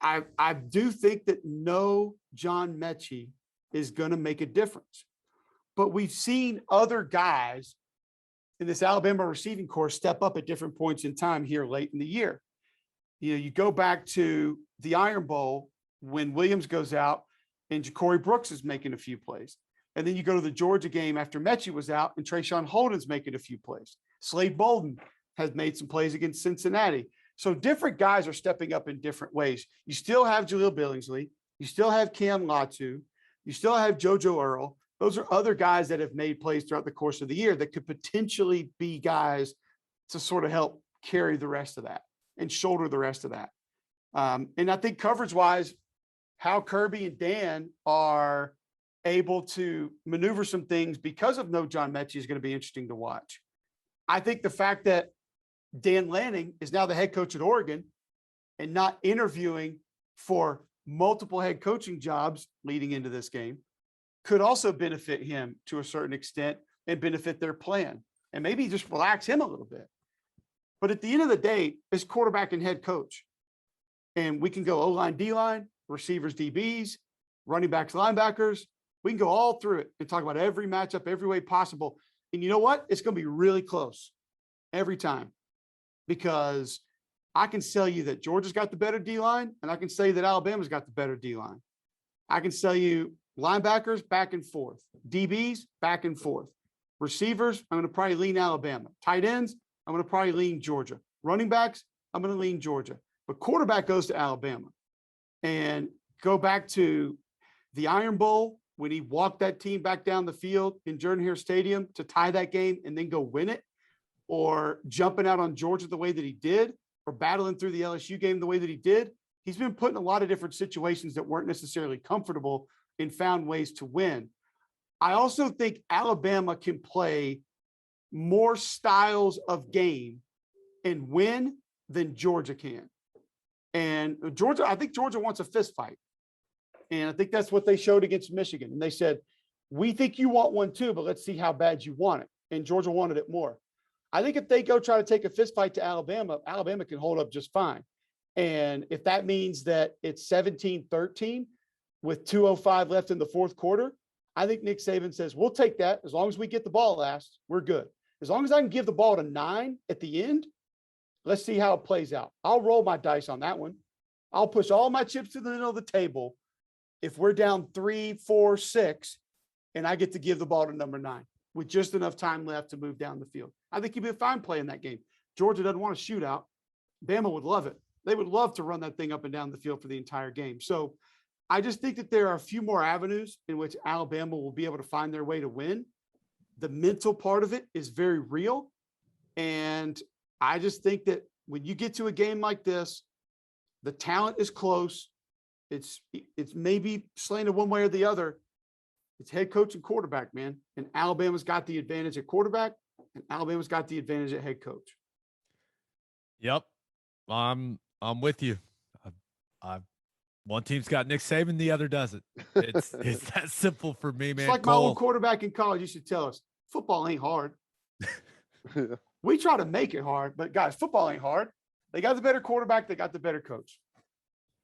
I do think that no John Mechie is going to make a difference. But we've seen other guys in this Alabama receiving corps step up at different points in time here late in the year. You know, you go back to the Iron Bowl when Williams goes out and Ja'Cory Brooks is making a few plays. And then you go to the Georgia game after Mechie was out and Trayshawn Holden's making a few plays. Slade Bolden has made some plays against Cincinnati. So different guys are stepping up in different ways. You still have Jaleel Billingsley. You still have Cam Latu. You still have JoJo Earl. Those are other guys that have made plays throughout the course of the year that could potentially be guys to sort of help carry the rest of that and shoulder the rest of that. And I think coverage-wise, how Kirby and Dan are able to maneuver some things because of no John Mechie is going to be interesting to watch. I think the fact that Dan Lanning is now the head coach at Oregon and not interviewing for multiple head coaching jobs leading into this game could also benefit him to a certain extent and benefit their plan and maybe just relax him a little bit. But at the end of the day, it's quarterback and head coach. And we can go O-line, D-line, receivers, DBs, running backs, linebackers. We can go all through it and talk about every matchup, every way possible. And you know what? It's going to be really close every time, because I can sell you that Georgia's got the better D-line, and I can say that Alabama's got the better D-line. I can sell you linebackers back and forth, DBs back and forth, receivers, I'm going to probably lean Alabama. Tight ends, I'm going to probably lean Georgia. Running backs, I'm going to lean Georgia. But quarterback goes to Alabama. And go back to the Iron Bowl when he walked that team back down the field in Jordan-Hare Stadium to tie that game and then go win it, or jumping out on Georgia the way that he did, or battling through the LSU game the way that he did. He's been put in a lot of different situations that weren't necessarily comfortable and found ways to win. I also think Alabama can play more styles of game and win than Georgia can. And Georgia, I think Georgia wants a fist fight. And I think that's what they showed against Michigan. And they said, we think you want one too, but let's see how bad you want it. And Georgia wanted it more. I think if they go try to take a fist fight to Alabama, Alabama can hold up just fine. And if that means that it's 17-13 with 2:05 left in the fourth quarter, I think Nick Saban says, we'll take that. As long as we get the ball last, we're good. As long as I can give the ball to 9 at the end, let's see how it plays out. I'll roll my dice on that one. I'll push all my chips to the middle of the table if we're down 3, 4, 6, and I get to give the ball to number 9 with just enough time left to move down the field. I think he'd be a fine play in that game. Georgia doesn't want a shootout. Bama would love it. They would love to run that thing up and down the field for the entire game. So I just think that there are a few more avenues in which Alabama will be able to find their way to win. The mental part of it is very real. And I just think that when you get to a game like this, the talent is close. It's maybe slanted one way or the other. It's head coach and quarterback, man. And Alabama's got the advantage at quarterback, and Alabama's got the advantage at head coach. Yep. I'm with you. One team's got Nick Saban, the other doesn't. It's that simple for me, man. It's like my old quarterback in college used to tell us, football ain't hard. We try to make it hard, but guys, football ain't hard. They got the better quarterback. They got the better coach.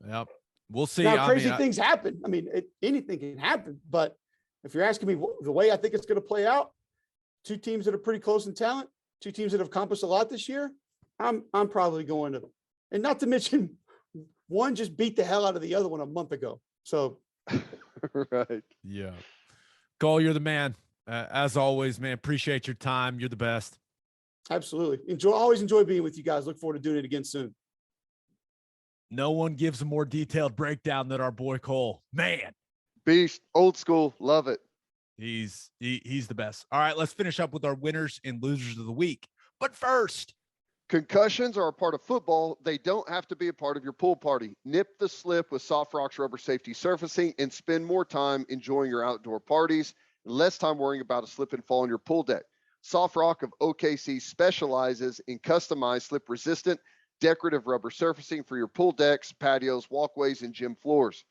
Yep. We'll see. Now, crazy things happen. I mean, anything can happen. But if you're asking me the way I think it's going to play out, two teams that are pretty close in talent, two teams that have accomplished a lot this year, I'm probably going to them. And not to mention, one just beat the hell out of the other one a month ago. So, right. Yeah. Cole, you're the man. As always, man, appreciate your time. You're the best. Absolutely. Always enjoy being with you guys. Look forward to doing it again soon. No one gives a more detailed breakdown than our boy Cole. Man. Beast, old school. Love it. He's the best. All right, let's finish up with our winners and losers of the week. But first, concussions are a part of football. They don't have to be a part of your pool party. Nip the slip with Soft Rock's rubber safety surfacing and spend more time enjoying your outdoor parties and less time worrying about a slip and fall on your pool deck. Soft Rock of OKC specializes in customized slip-resistant decorative rubber surfacing for your pool decks, patios, walkways, and gym floors.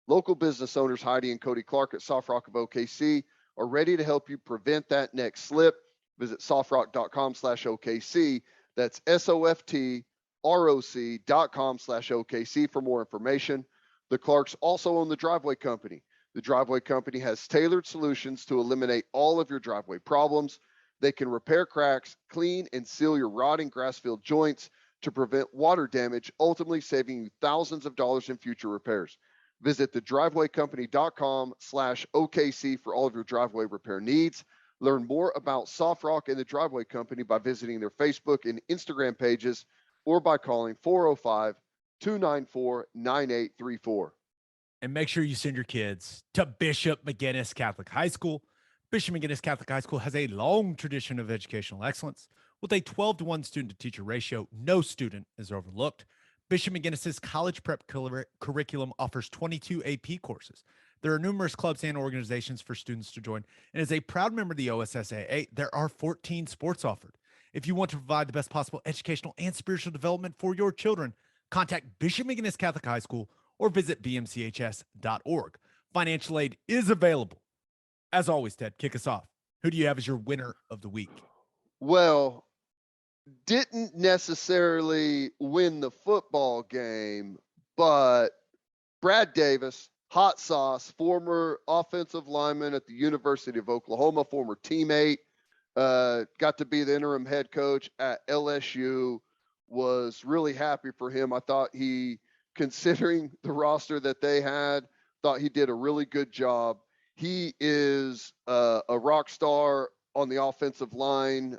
Local business owners Heidi and Cody Clark at Soft Rock of OKC are ready to help you prevent that next slip. Visit softrock.com/OKC. That's SOFTROC.com/OKC for more information. The Clarks also own the Driveway Company. The Driveway Company has tailored solutions to eliminate all of your driveway problems. They can repair cracks, clean and seal your rotting grass-filled joints to prevent water damage, ultimately saving you thousands of dollars in future repairs. Visit thedrivewaycompany.com/OKC for all of your driveway repair needs. Learn more about Soft Rock and the Driveway Company by visiting their Facebook and Instagram pages or by calling 405-294-9834. And make sure you send your kids to Bishop McGinnis Catholic High School. Bishop McGinnis Catholic High School has a long tradition of educational excellence. With a 12-to-1 student-to-teacher ratio, no student is overlooked. Bishop McGinnis's college prep curriculum offers 22 AP courses. There are numerous clubs and organizations for students to join. And as a proud member of the OSSAA, there are 14 sports offered. If you want to provide the best possible educational and spiritual development for your children, contact Bishop McGinnis Catholic High School or visit bmchs.org. Financial aid is available. As always, Ted, kick us off. Who do you have as your winner of the week? Well, didn't necessarily win the football game, but Brad Davis, hot sauce, former offensive lineman at the University of Oklahoma, former teammate, got to be the interim head coach at LSU, was really happy for him. I thought considering the roster that they had, thought he did a really good job. He is a rock star on the offensive line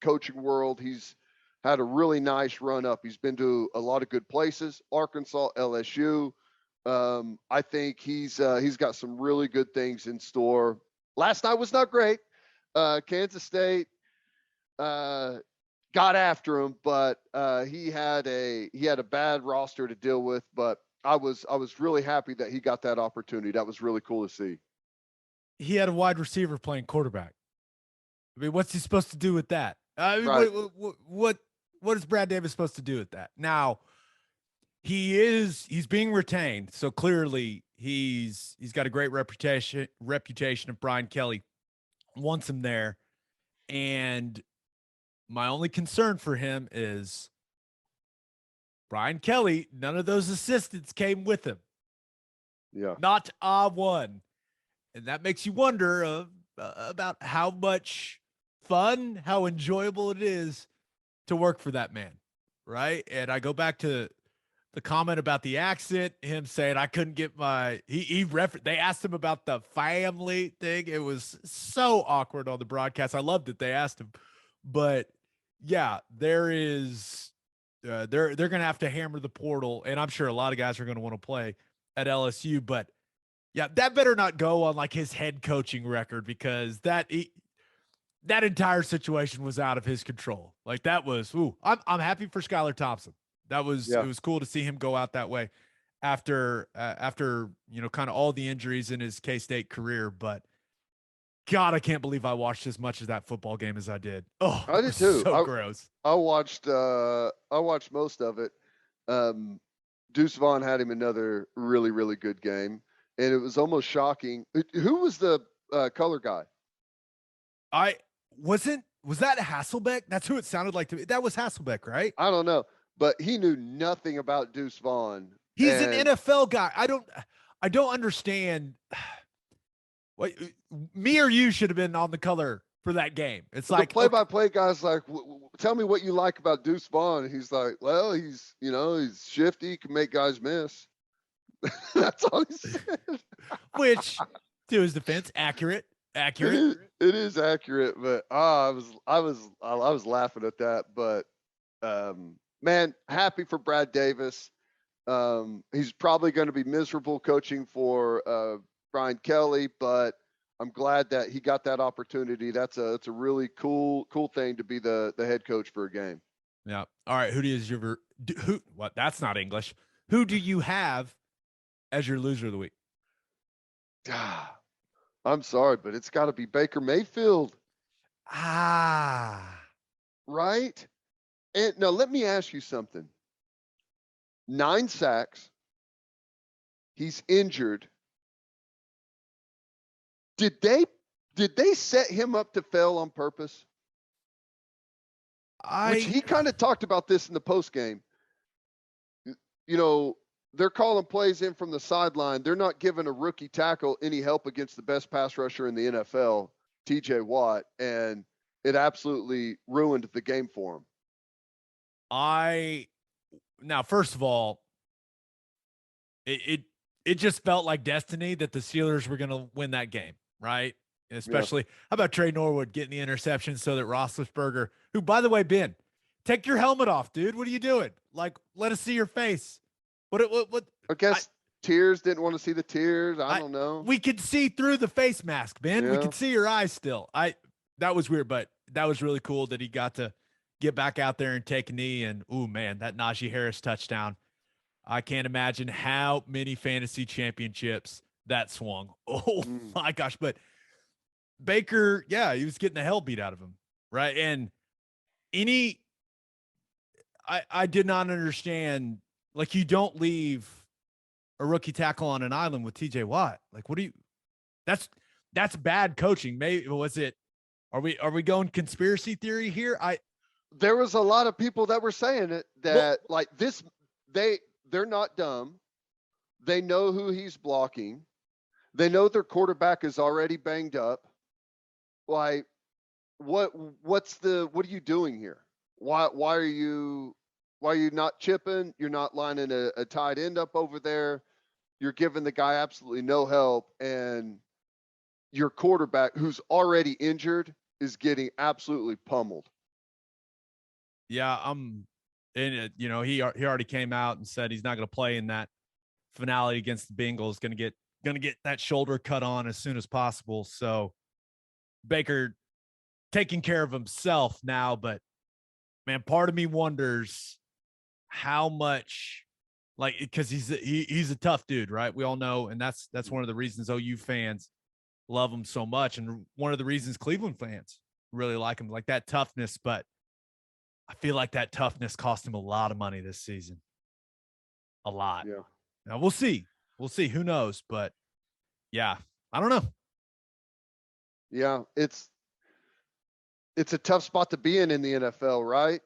coaching world. He's had a really nice run up. He's been to a lot of good places, Arkansas, LSU. I think he's got some really good things in store. Last night was not great. Kansas State got after him, but he had a bad roster to deal with. But I was really happy that he got that opportunity. That was really cool to see. He had a wide receiver playing quarterback. I mean, what's he supposed to do with that? I mean, Right. what is Brad Davis supposed to do with that? Now, he's being retained, so clearly he's got a great reputation of Brian Kelly wants him there. And my only concern for him is Brian Kelly, none of those assistants came with him. Yeah. Not one. And that makes you wonder about how much fun, how enjoyable it is to work for that man, right? And I go back to the comment about the accent, him saying I couldn't get they asked him about the family thing. It was so awkward on the broadcast. I loved it. They asked him, but yeah, there is they're going to have to hammer the portal, and I'm sure a lot of guys are going to want to play at LSU, but yeah, that better not go on like his head coaching record, because that entire situation was out of his control. Like that was, I'm happy for Skylar Thompson. It was cool to see him go out that way after kind of all the injuries in his K-State career. But God, I can't believe I watched as much of that football game as I did. Oh, I did too. So gross. I watched most of it. Deuce Vaughn had him another really, really good game, and it was almost shocking. Who was the color guy? Was that Hasselbeck? That's who it sounded like to me. That was Hasselbeck, right? I don't know, but he knew nothing about Deuce Vaughn. He's an NFL guy. I don't understand. What, me or you should have been on the color for that game. It's like the play-by-play guy's like, tell me what you like about Deuce Vaughn. And he's like, well, he's shifty, can make guys miss. That's all he said. Which, to his defense, accurate. It is accurate, but I was laughing at that. But man, happy for Brad Davis. He's probably going to be miserable coaching for Brian Kelly, but I'm glad that he got that opportunity. It's a really cool thing to be the head coach for a game. Yeah. All right. What? That's not English. Who do you have as your loser of the week? I'm sorry, but it's got to be Baker Mayfield. Right? And now let me ask you something. 9 sacks. He's injured. Did they set him up to fail on purpose? Which he kind of talked about this in the post game. They're calling plays in from the sideline. They're not giving a rookie tackle any help against the best pass rusher in the NFL, TJ Watt, and it absolutely ruined the game for him. Now, first of all, it just felt like destiny that the Steelers were going to win that game, right? Especially, how about Trey Norwood getting the interception so that Roethlisberger, who, by the way, Ben, take your helmet off, dude. What are you doing? Like, let us see your face. What? I guess tears, didn't want to see the tears. I don't know. We could see through the face mask, Ben. Yeah. We could see your eyes still. That was weird, but that was really cool that he got to get back out there and take a knee. And, man, that Najee Harris touchdown. I can't imagine how many fantasy championships that swung. Oh, my gosh. But Baker, he was getting the hell beat out of him, right? And I did not understand, like, you don't leave a rookie tackle on an island with TJ Watt. Like, that's bad coaching. Maybe are we going conspiracy theory here? There was a lot of people that were saying it, like this, they're not dumb. They know who he's blocking. They know their quarterback is already banged up. Like, what are you doing here? Why are you not chipping? You're not lining a tight end up over there. You're giving the guy absolutely no help, and your quarterback, who's already injured, is getting absolutely pummeled. Yeah, and he already came out and said he's not going to play in that finale against the Bengals. Going to get that shoulder cut on as soon as possible. So Baker taking care of himself now, but man, part of me wonders how much, like, because he's a tough dude, right? We all know, and that's one of the reasons OU fans love him so much, and one of the reasons Cleveland fans really like him, like that toughness. But I feel like that toughness cost him a lot of money this season. A lot. Yeah. Now we'll see. Who knows? But yeah, I don't know. Yeah, it's a tough spot to be in the NFL, right?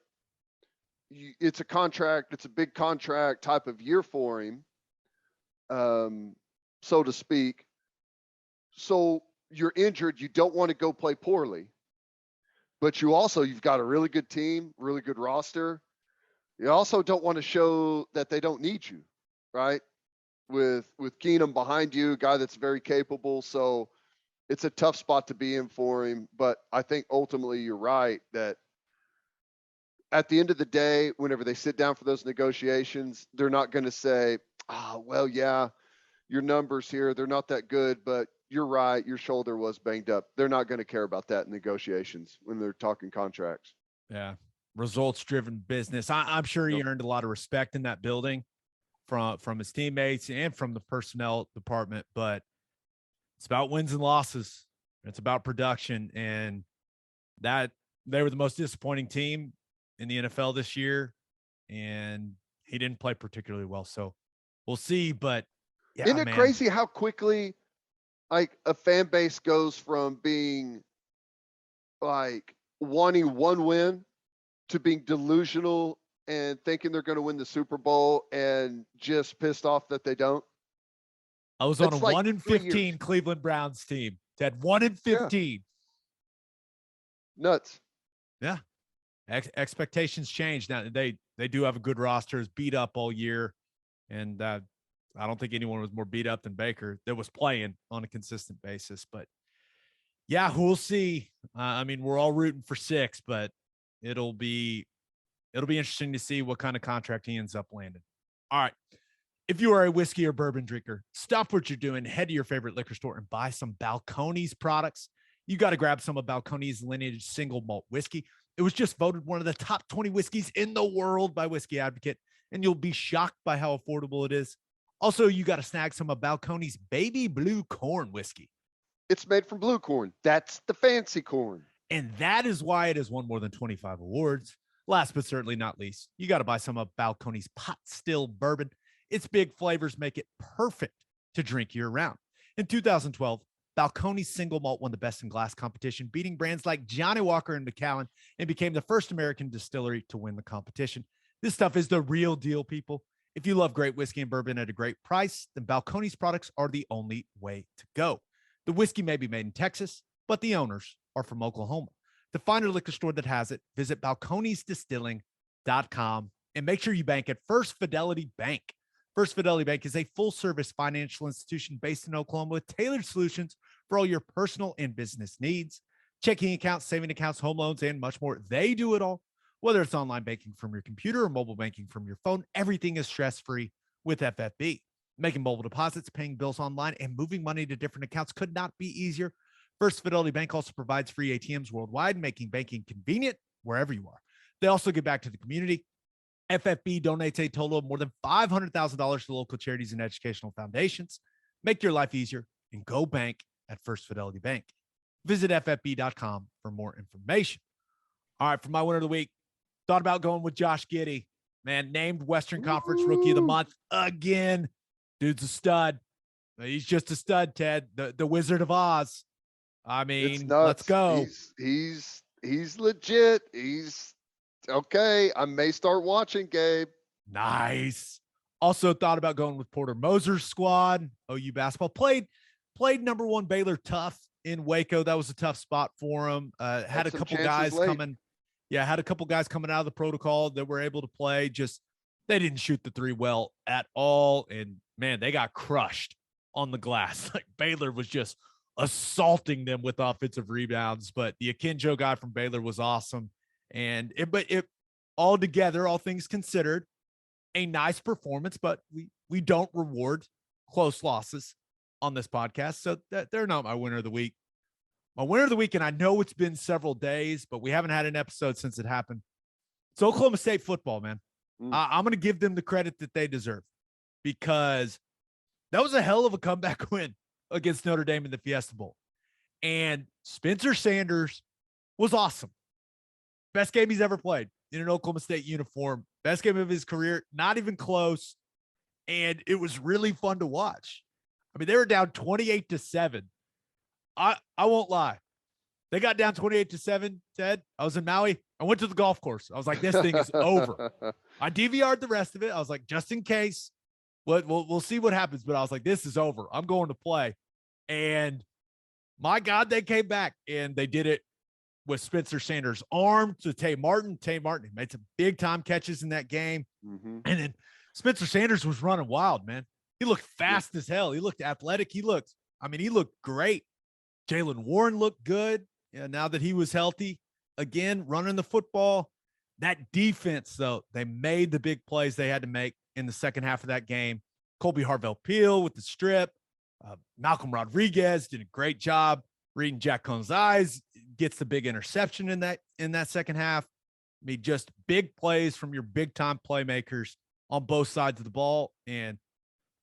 It's a contract. It's a big contract type of year for him, so to speak. So you're injured. You don't want to go play poorly, but you've got a really good team, really good roster. You also don't want to show that they don't need you, right? With Keenum behind you, a guy that's very capable. So it's a tough spot to be in for him. But I think ultimately you're right that at the end of the day, whenever they sit down for those negotiations, they're not going to say, well, yeah, your numbers here. They're not that good, but you're right. Your shoulder was banged up. They're not going to care about that in negotiations when they're talking contracts. Yeah. Results driven business. I'm sure he Yep. earned a lot of respect in that building from his teammates and from the personnel department, but it's about wins and losses. It's about production. And that they were the most disappointing team in the NFL this year. And he didn't play particularly well. So we'll see. But yeah, Isn't it man. crazy how quickly like a fan base goes from being like wanting one win to being delusional and thinking they're going to win the Super Bowl and just pissed off that they don't? I was on It's a like 1-15 3 years. Cleveland Browns team. Ted, 1-15. Nuts. Yeah. Expectations change. Now they do have a good roster. It's beat up all year. And I don't think anyone was more beat up than Baker that was playing on a consistent basis. But yeah, we'll see. I mean, we're all rooting for 6, but it'll be interesting to see what kind of contract he ends up landing. All right. If you are a whiskey or bourbon drinker, stop what you're doing, head to your favorite liquor store and buy some Balcones products. You got to grab some of Balcones lineage single malt whiskey. It was just voted one of the top 20 whiskeys in the world by Whiskey Advocate, and you'll be shocked by how affordable it is. Also, you got to snag some of Balcones baby blue corn whiskey. It's made from blue corn. That's the fancy corn. And that is why it has won more than 25 awards. Last but certainly not least, you got to buy some of Balcones pot still bourbon. Its big flavors make it perfect to drink year round. In 2012, Balcones single malt won the Best in Glass competition, beating brands like Johnny Walker and Macallan, and became the first American distillery to win the competition. This stuff is the real deal, people. If you love great whiskey and bourbon at a great price, then Balcones products are the only way to go. The whiskey may be made in Texas, but the owners are from Oklahoma. To find a liquor store that has it, visit balconesdistilling.com and make sure you bank at First Fidelity Bank. First Fidelity Bank is a full-service financial institution based in Oklahoma with tailored solutions for all your personal and business needs. Checking accounts, saving accounts, home loans, and much more. They do it all. Whether it's online banking from your computer or mobile banking from your phone, everything is stress-free with FFB. Making mobile deposits, paying bills online, and moving money to different accounts could not be easier. First Fidelity Bank also provides free ATMs worldwide, making banking convenient wherever you are. They also give back to the community. FFB donates a total of more than $500,000 to local charities and educational foundations. Make your life easier and go bank at First Fidelity Bank. Visit ffb.com for more information. All right, for my winner of the week, thought about going with Josh Giddey. Man, named Western Conference Rookie of the Month again. Dude's a stud. He's just a stud, Ted. The Wizard of Oz. I mean, let's go. He's legit. He's okay. I may start watching, Gabe. Nice. Also thought about going with Porter Moser's squad. OU basketball played number 1 Baylor tough in Waco. That was a tough spot for him. Had a couple guys coming. Yeah, had a couple guys coming out of the protocol that were able to play. Just they didn't shoot the 3 well at all. And man, they got crushed on the glass. Like Baylor was just assaulting them with offensive rebounds. But the Akinjo guy from Baylor was awesome. And it all together, all things considered, a nice performance, but we don't reward close losses on this podcast. So they're not my winner of the week. My winner of the week, and I know it's been several days, but we haven't had an episode since it happened. It's Oklahoma State football, man. I'm going to give them the credit that they deserve because that was a hell of a comeback win against Notre Dame in the Fiesta Bowl. And Spencer Sanders was awesome. Best game he's ever played in an Oklahoma State uniform. Best game of his career, not even close. And it was really fun to watch. I mean, they were down 28-7. I won't lie. They got down 28-7, Ted. I was in Maui. I went to the golf course. I was like, this thing is over. I DVR'd the rest of it. I was like, just in case. We'll see what happens. But I was like, this is over. I'm going to play. And my God, they came back. And they did it with Spencer Sanders' arm to Tay Martin. Tay Martin made some big-time catches in that game. Mm-hmm. And then Spencer Sanders was running wild, man. He looked fast as hell. He looked athletic. He looked great. Jalen Warren looked good. Yeah, now that he was healthy, again, running the football. That defense, though, they made the big plays they had to make in the second half of that game. Colby Harvell-Peel with the strip. Malcolm Rodriguez did a great job reading Jack Cohn's eyes, gets the big interception in that second half. I mean, just big plays from your big-time playmakers on both sides of the ball. And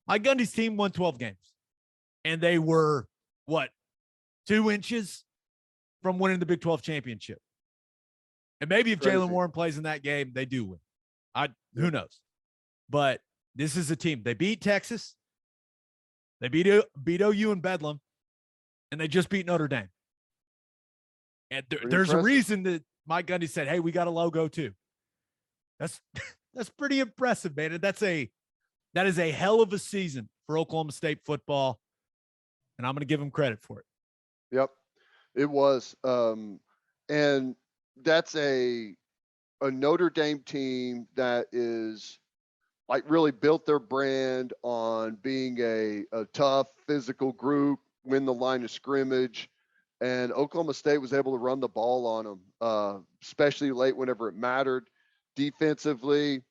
Mike Gundy's team won 12 games. And they were, 2 inches from winning the Big 12 championship. And maybe if Jalen Warren plays in that game, they do win. Who knows? But this is a team. They beat Texas. They beat OU in Bedlam. And they just beat Notre Dame. And there's a reason that Mike Gundy said, hey, we got a logo too. That's pretty impressive, man. And that is a hell of a season for Oklahoma State football. And I'm going to give them credit for it. Yep, it was. And that's a Notre Dame team that is like really built their brand on being a tough physical group, win the line of scrimmage. And Oklahoma State was able to run the ball on them, especially late whenever it mattered. Defensively,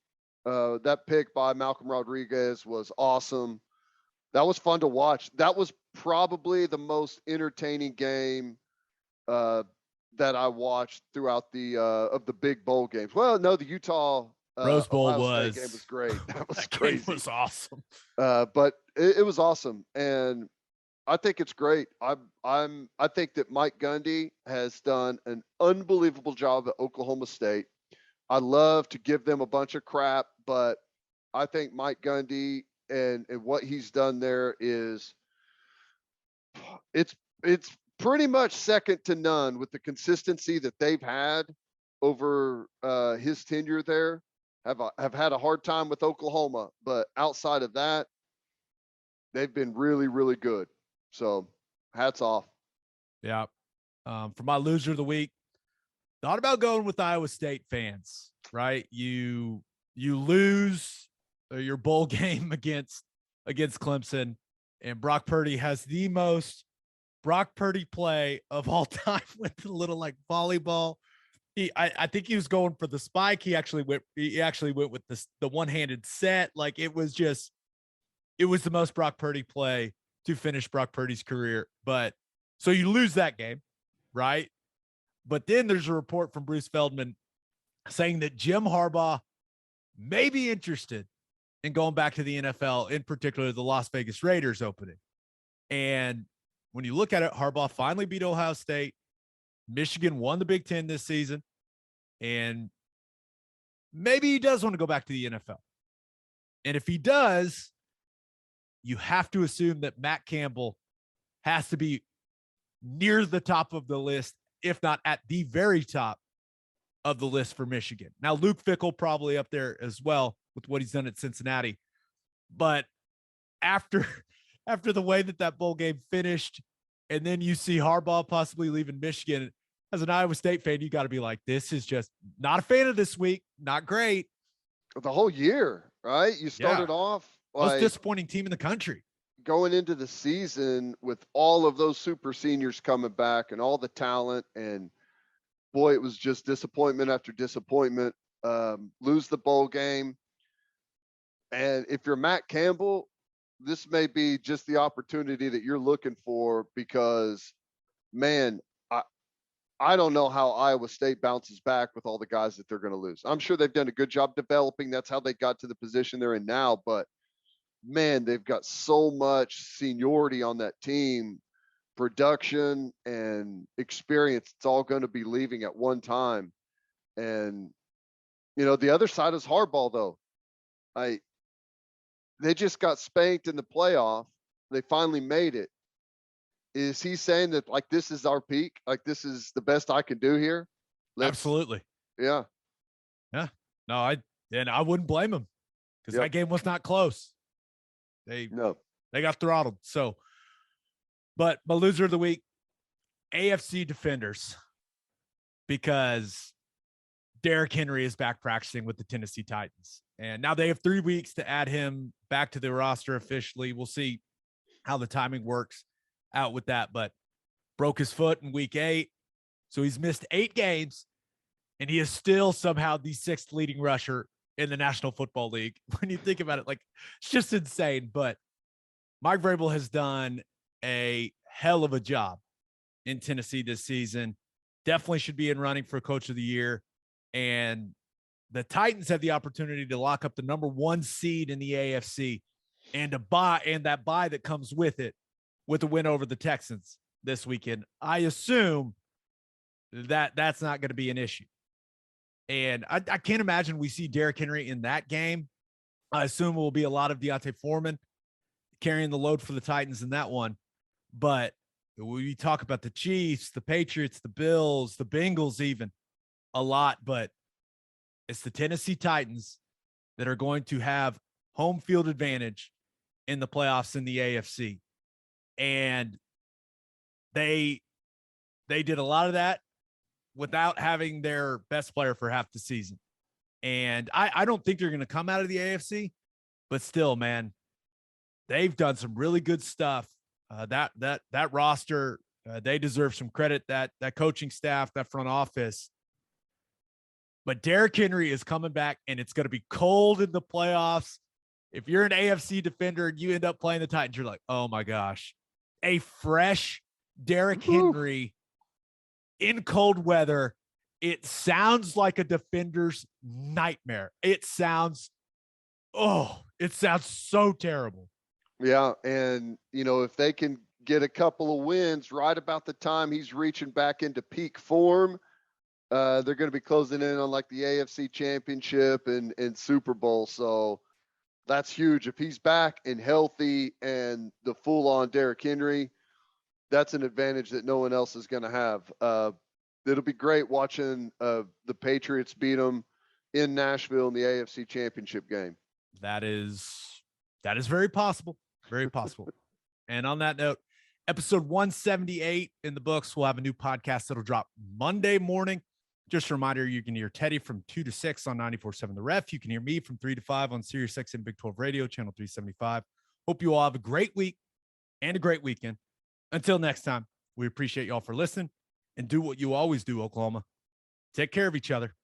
that pick by Malcolm Rodriguez was awesome. That was fun to watch. That was probably the most entertaining game that I watched throughout of the big bowl games. Well, no, the Utah Rose Bowl Ohio State game was great. That was crazy. Game was awesome. But it was awesome, and I think it's great. I think that Mike Gundy has done an unbelievable job at Oklahoma State. I love to give them a bunch of crap, but I think Mike Gundy and what he's done there is it's pretty much second to none with the consistency that they've had over his tenure there. Have had a hard time with Oklahoma, but outside of that, they've been really, really good. So hats off. Yeah. For my loser of the week, thought about going with Iowa State fans, right? You lose your bowl game against Clemson, and Brock Purdy has the most Brock Purdy play of all time with the little like volleyball. I think he was going for the spike. He actually went with the one-handed set. Like it was the most Brock Purdy play to finish Brock Purdy's career. But so you lose that game, right? But then there's a report from Bruce Feldman saying that Jim Harbaugh may be interested in going back to the NFL, in particular the Las Vegas Raiders opening. And when you look at it, Harbaugh finally beat Ohio State. Michigan won the Big Ten this season. And maybe he does want to go back to the NFL. And if he does, you have to assume that Matt Campbell has to be near the top of the list, if not at the very top of the list for Michigan. Now, Luke Fickell probably up there as well with what he's done at Cincinnati. But after the way that bowl game finished, and then you see Harbaugh possibly leaving Michigan, as an Iowa State fan, you got to be like, this is just not a fan of this week. Not great. The whole year, right? You started off like most disappointing team in the country. Going into the season with all of those super seniors coming back and all the talent, and boy, it was just disappointment after disappointment. Lose the bowl game. And if you're Matt Campbell, this may be just the opportunity that you're looking for, because, man, I don't know how Iowa State bounces back with all the guys that they're going to lose. I'm sure they've done a good job developing. That's how they got to the position they're in now. But, man, they've got so much seniority on that team, production and experience. It's all going to be leaving at one time. And, the other side is Harbaugh, though. They just got spanked in the playoff. They finally made it. Is he saying that, like, this is our peak? Like, this is the best I can do here? Absolutely. Yeah. Yeah. No, I wouldn't blame him, because that game was not close. They got throttled. So, but my loser of the week, AFC defenders, because Derrick Henry is back practicing with the Tennessee Titans. And now they have 3 weeks to add him back to the roster officially. We'll see how the timing works out with that, but broke his foot in week 8. So he's missed 8 games, and he is still somehow the 6th leading rusher in the National Football League. When you think about it, like, it's just insane. But Mike Vrabel has done a hell of a job in Tennessee this season. Definitely should be in running for Coach of the Year. And the Titans have the opportunity to lock up the number 1 seed in the AFC and that bye that comes with it, with a win over the Texans this weekend. I assume that that's not going to be an issue. And I can't imagine we see Derrick Henry in that game. I assume it will be a lot of Deontay Foreman carrying the load for the Titans in that one. But we talk about the Chiefs, the Patriots, the Bills, the Bengals, even a lot. But it's the Tennessee Titans that are going to have home field advantage in the playoffs in the AFC. And they did a lot of that without having their best player for half the season. And I don't think they're going to come out of the AFC, but still, man, they've done some really good stuff. That roster, they deserve some credit, that coaching staff, that front office. But Derrick Henry is coming back, and it's going to be cold in the playoffs. If you're an AFC defender and you end up playing the Titans, you're like, oh my gosh, a fresh Derrick Henry in cold weather. It sounds like a defender's nightmare. It sounds so terrible. Yeah. And, if they can get a couple of wins right about the time he's reaching back into peak form, they're going to be closing in on like the AFC Championship and Super Bowl. So that's huge. If he's back and healthy and the full-on Derrick Henry, that's an advantage that no one else is going to have. It'll be great watching the Patriots beat them in Nashville in the AFC Championship game. That is very possible. Very possible. And on that note, episode 178 in the books. We'll have a new podcast that'll drop Monday morning. Just a reminder, you can hear Teddy from 2 to 6 on 94.7 The Ref. You can hear me from 3 to 5 on Sirius XM Big 12 Radio, channel 375. Hope you all have a great week and a great weekend. Until next time, we appreciate y'all for listening, and do what you always do, Oklahoma. Take care of each other.